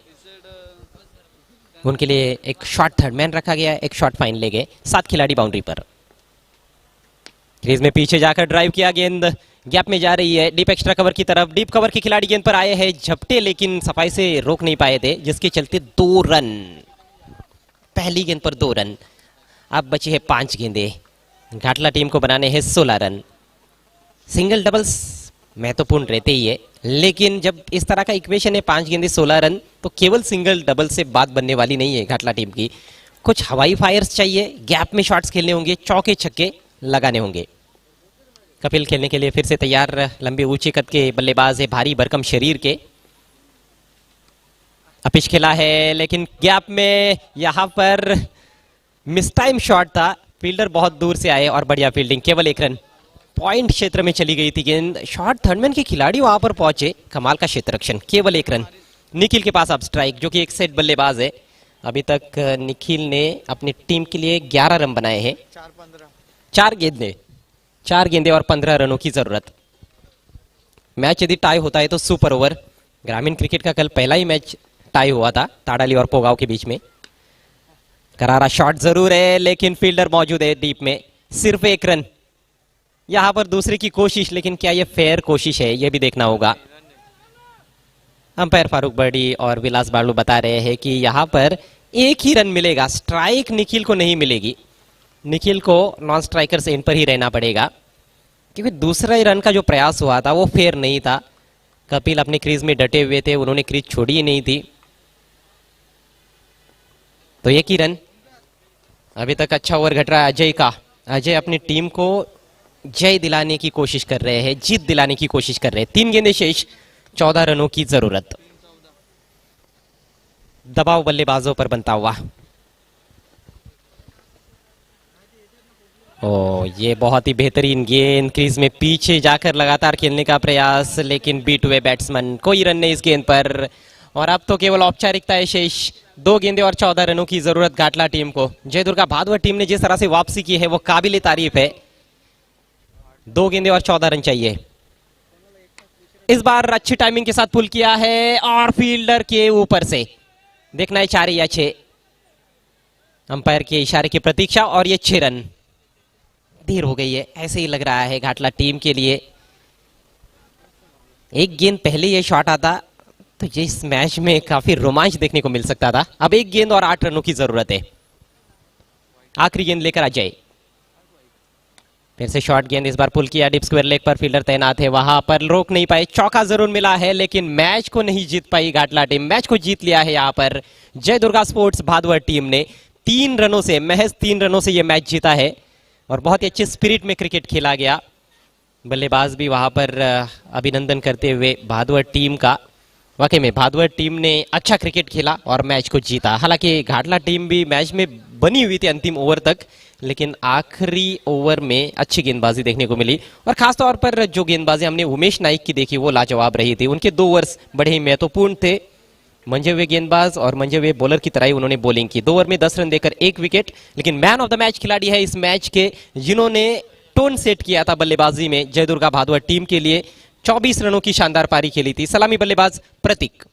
उनके लिए एक शॉर्ट थर्ड मैन रखा गया, एक शॉर्ट फाइन ले गए। 7 खिलाड़ी बाउंड्री पर। क्रीज में पीछे जाकर ड्राइव किया, गेंद गैप में जा रही है डीप एक्स्ट्रा कवर की तरफ। डीप कवर के खिलाड़ी गेंद पर आए हैं, झपटे लेकिन सफाई से रोक नहीं पाए थे, जिसके चलते 2 रन। पहली गेंद पर 2 रन। अब बची है 5 गेंदे। घाटला टीम को बनाने हैं 16 रन। सिंगल डबल्स महत्वपूर्ण रहते ही है, लेकिन जब इस तरह का इक्वेशन है 5 गेंदे 16 रन, तो केवल सिंगल डबल से बात बनने वाली नहीं है घाटला टीम की। कुछ हवाई फायर्स चाहिए, गैप में शॉट्स खेलने होंगे, चौके छक्के लगाने होंगे। कपिल खेलने के लिए फिर से तैयार। लंबे ऊंचे कद के बल्लेबाज है, भारी भरकम शरीर के। अपिच खेला है, लेकिन गैप में यहां पर मिस टाइम शॉट था। फील्डर बहुत दूर से आए और बढ़िया फील्डिंग, केवल 1 रन। पॉइंट क्षेत्र में चली गई थी गेंद। शॉर्ट थर्डमैन के खिलाड़ी वहां पर पहुंचे, कमाल का क्षेत्र रक्षण, केवल 1 रन। निखिल के पास अब स्ट्राइक, जो कि एक सेट बल्लेबाज है। अभी तक निखिल ने अपनी टीम के लिए 11 रन बनाए हैं। 4 गेंदे और 15 रनों की जरूरत। मैच यदि टाई होता है तो सुपर ओवर। ग्रामीण क्रिकेट का कल पहला ही मैच टाई हुआ था ताड़ाली और पोगाव के बीच में। करारा शॉट जरूर है लेकिन फील्डर मौजूद है डीप में, सिर्फ एक रन। यहां पर दूसरे की कोशिश, लेकिन क्या यह फेयर कोशिश है यह भी देखना होगा। अंपायर फारूक बर्डी और विलास बालू बता रहे हैं कि यहां पर एक ही रन मिलेगा, स्ट्राइक निखिल को नहीं मिलेगी। निखिल को नॉन स्ट्राइकर से इन पर ही रहना पड़ेगा, क्योंकि दूसरा रन का जो प्रयास हुआ था वो फेयर नहीं था। कपिल अपने क्रीज में डटे हुए थे, उन्होंने क्रीज छोड़ी ही नहीं थी। तो एक ही रन। अभी तक अच्छा ओवर घट रहा है अजय का। अजय अपनी टीम को जय दिलाने की कोशिश कर रहे हैं, जीत दिलाने की कोशिश कर रहे हैं। 3 गेंदें शेष, 14 रनों की जरूरत। दबाव बल्लेबाजों पर बनता हुआ। ओ, ये बहुत ही बेहतरीन गेंद, क्रीज में पीछे जाकर लगातार खेलने का प्रयास, लेकिन बीट हुए बैट्समैन। कोई रन नहीं इस गेंद पर, और अब तो केवल औपचारिकता है शेष। 2 गेंदें और 14 रनों की जरूरत घाटला टीम को। जय दुर्गा भादवा टीम ने जिस तरह से वापसी की है वो काबिले तारीफ है। 2 गेंदें और 14 रन चाहिए। इस बार अच्छी टाइमिंग के साथ पुल किया है और फील्डर के ऊपर से। देखना है 4 या 6। अंपायर के इशारे की प्रतीक्षा, और ये 6 रन। देर हो गई है ऐसे ही लग रहा है घाटला टीम के लिए। एक गेंद पहले ये शॉट आता तो ये इस मैच में काफी रोमांच देखने को मिल सकता था। अब 1 गेंद और 8 रनों की जरूरत है। आखिरी गेंद लेकर अजय। फिर से शॉर्ट गेंद, इस बार पुल किया डीप स्क्वायर लेग पर। फील्डर तैनात है, वहां पर रोक नहीं पाए। चौका जरूर मिला है लेकिन मैच को नहीं जीत पाई घाटला टीम। मैच को जीत लिया है यहां पर जय दुर्गा स्पोर्ट्स भादवा टीम ने। 3 रनों से, महज 3 रनों से यह मैच जीता है, और बहुत ही अच्छे स्पिरिट में क्रिकेट खेला गया। बल्लेबाज भी वहां पर अभिनंदन करते हुए भादवा टीम का। वाकई में भादवा टीम ने अच्छा क्रिकेट खेला और मैच को जीता। हालांकि घाटला टीम भी मैच में बनी हुई थी अंतिम ओवर तक, लेकिन आखिरी ओवर में अच्छी गेंदबाजी देखने को मिली। और खासतौर पर जो गेंदबाजी हमने उमेश नाइक की देखी वो लाजवाब रही थी। उनके 2 ओवर्स बड़े ही महत्वपूर्ण थे। मंजे हुए गेंदबाज और मंजे हुए बॉलर की तरह ही उन्होंने बॉलिंग की। 2 ओवर में 10 रन देकर 1 विकेट। लेकिन मैन ऑफ द मैच खिलाड़ी है इस मैच के, जिन्होंने टोन सेट किया था बल्लेबाजी में जय दुर्गा भादवा टीम के लिए। 24 रनों की शानदार पारी खेली थी। सलामी बल्लेबाज प्रतीक।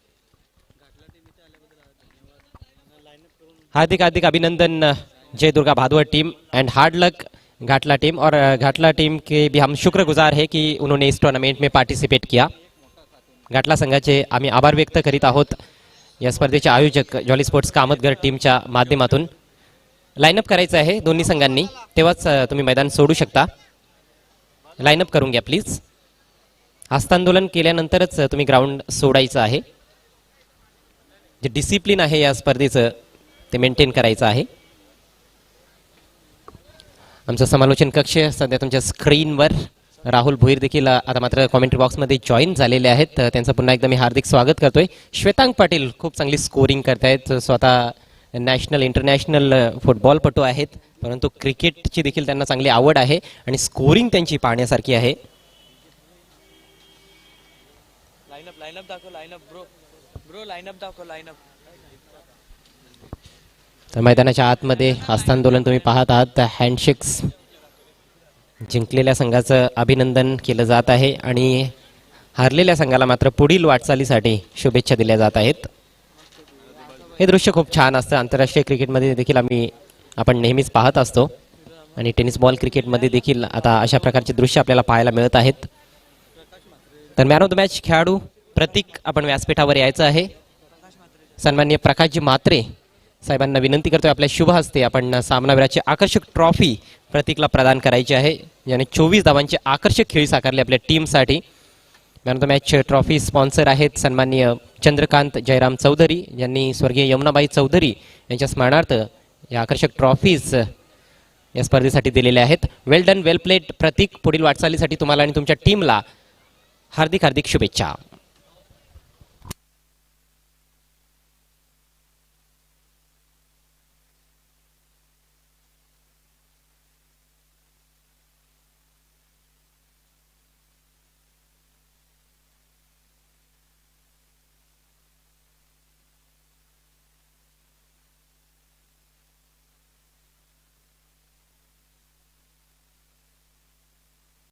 हार्दिक हार्दिक अभिनंदन Jai Durga Bhadwa team, and hard luck Ghatla team. और घाटला टीम के भी हम शुक्रगुजार है की उन्होंने इस टुर्नामेंट में पार्टिसिपेट किया। घाटला संघाचे आम्ही आभार व्यक्त करीत आहोत। या स्पर्धेचे आयोजक जॉली स्पोर्ट्स कामतगर टीमच्या माध्यमातून लाईनअप करायचं आहे दोन्ही संघांनी, तेव्हाच तुम्ही मैदान सोडू शकता। लाईनअप करून घ्या प्लीज। हस्तांदोलन केल्यानंतरच तुम्ही ग्राउंड सोडायचं आहे। जे डिसिप्लिन आहे या स्पर्धेचं ते मेंटेन करायचं आहे। आमचं समालोचन कक्ष सध्या तुमच्या स्क्रीनवर। राहुल भोईर देखील आता मात्र कॉमेंट्री बॉक्समध्ये जॉईन झालेले आहेत, त्यांचं पुन्हा एकदा मी हार्दिक स्वागत करतोय। श्वेतांग पाटील खूप चांगली स्कोरिंग करतायत, स्वतः नॅशनल इंटरनॅशनल फुटबॉलपटू आहेत, परंतु क्रिकेटची देखील त्यांना चांगली आवड आहे आणि स्कोरिंग त्यांची पाहण्यासारखी आहे। लाइनअप दाखव, लाइनअप ब्रो लाइनअप दाखव, लाइनअप। तर मैदानाच्या आतमध्ये हस्तांदोलन तुम्ही पाहत आहात। हँडशेक्स जिंकलेल्या संघाचं अभिनंदन केलं जात आहे आणि हारलेल्या संघाला मात्र पुढील वाटचालीसाठी शुभेच्छा दिल्या जात आहेत। हे दृश्य खूप छान असतं। आंतरराष्ट्रीय क्रिकेटमध्ये देखील आपण नेहमीच पाहत असतो आणि टेनिस बॉल क्रिकेटमध्ये देखील आता अशा प्रकारचे दृश्य आपल्याला पाहायला मिळत आहेत। तर मॅन ऑफ द मॅच खेळाडू प्रतीक आपण व्यासपीठावर यायचं आहे। सन्माननीय प्रकाशजी म्हात्रे साहेबांना विनंती करतोय आपल्या शुभ हस्ते आपण सामनावीराची आकर्षक ट्रॉफी प्रतीकला प्रदान करायची आहे, ज्याने 24 धावांचे आकर्षक खेळी साकारले आपल्या टीमसाठी। Man of the match trophy sponsor आहेत सन्माननीय चंद्रकांत जयराम चौधरी, यांनी स्वर्गीय यमुनाबाई चौधरी यांच्या स्मरणार्थ या आकर्षक ट्रॉफीज या स्पर्धेसाठी दिलेल्या आहेत। वेल डन, वेल प्लेड प्रतीक। पुढील वाटचालीसाठी तुम्हाला आणि तुमच्या टीमला हार्दिक हार्दिक शुभेच्छा।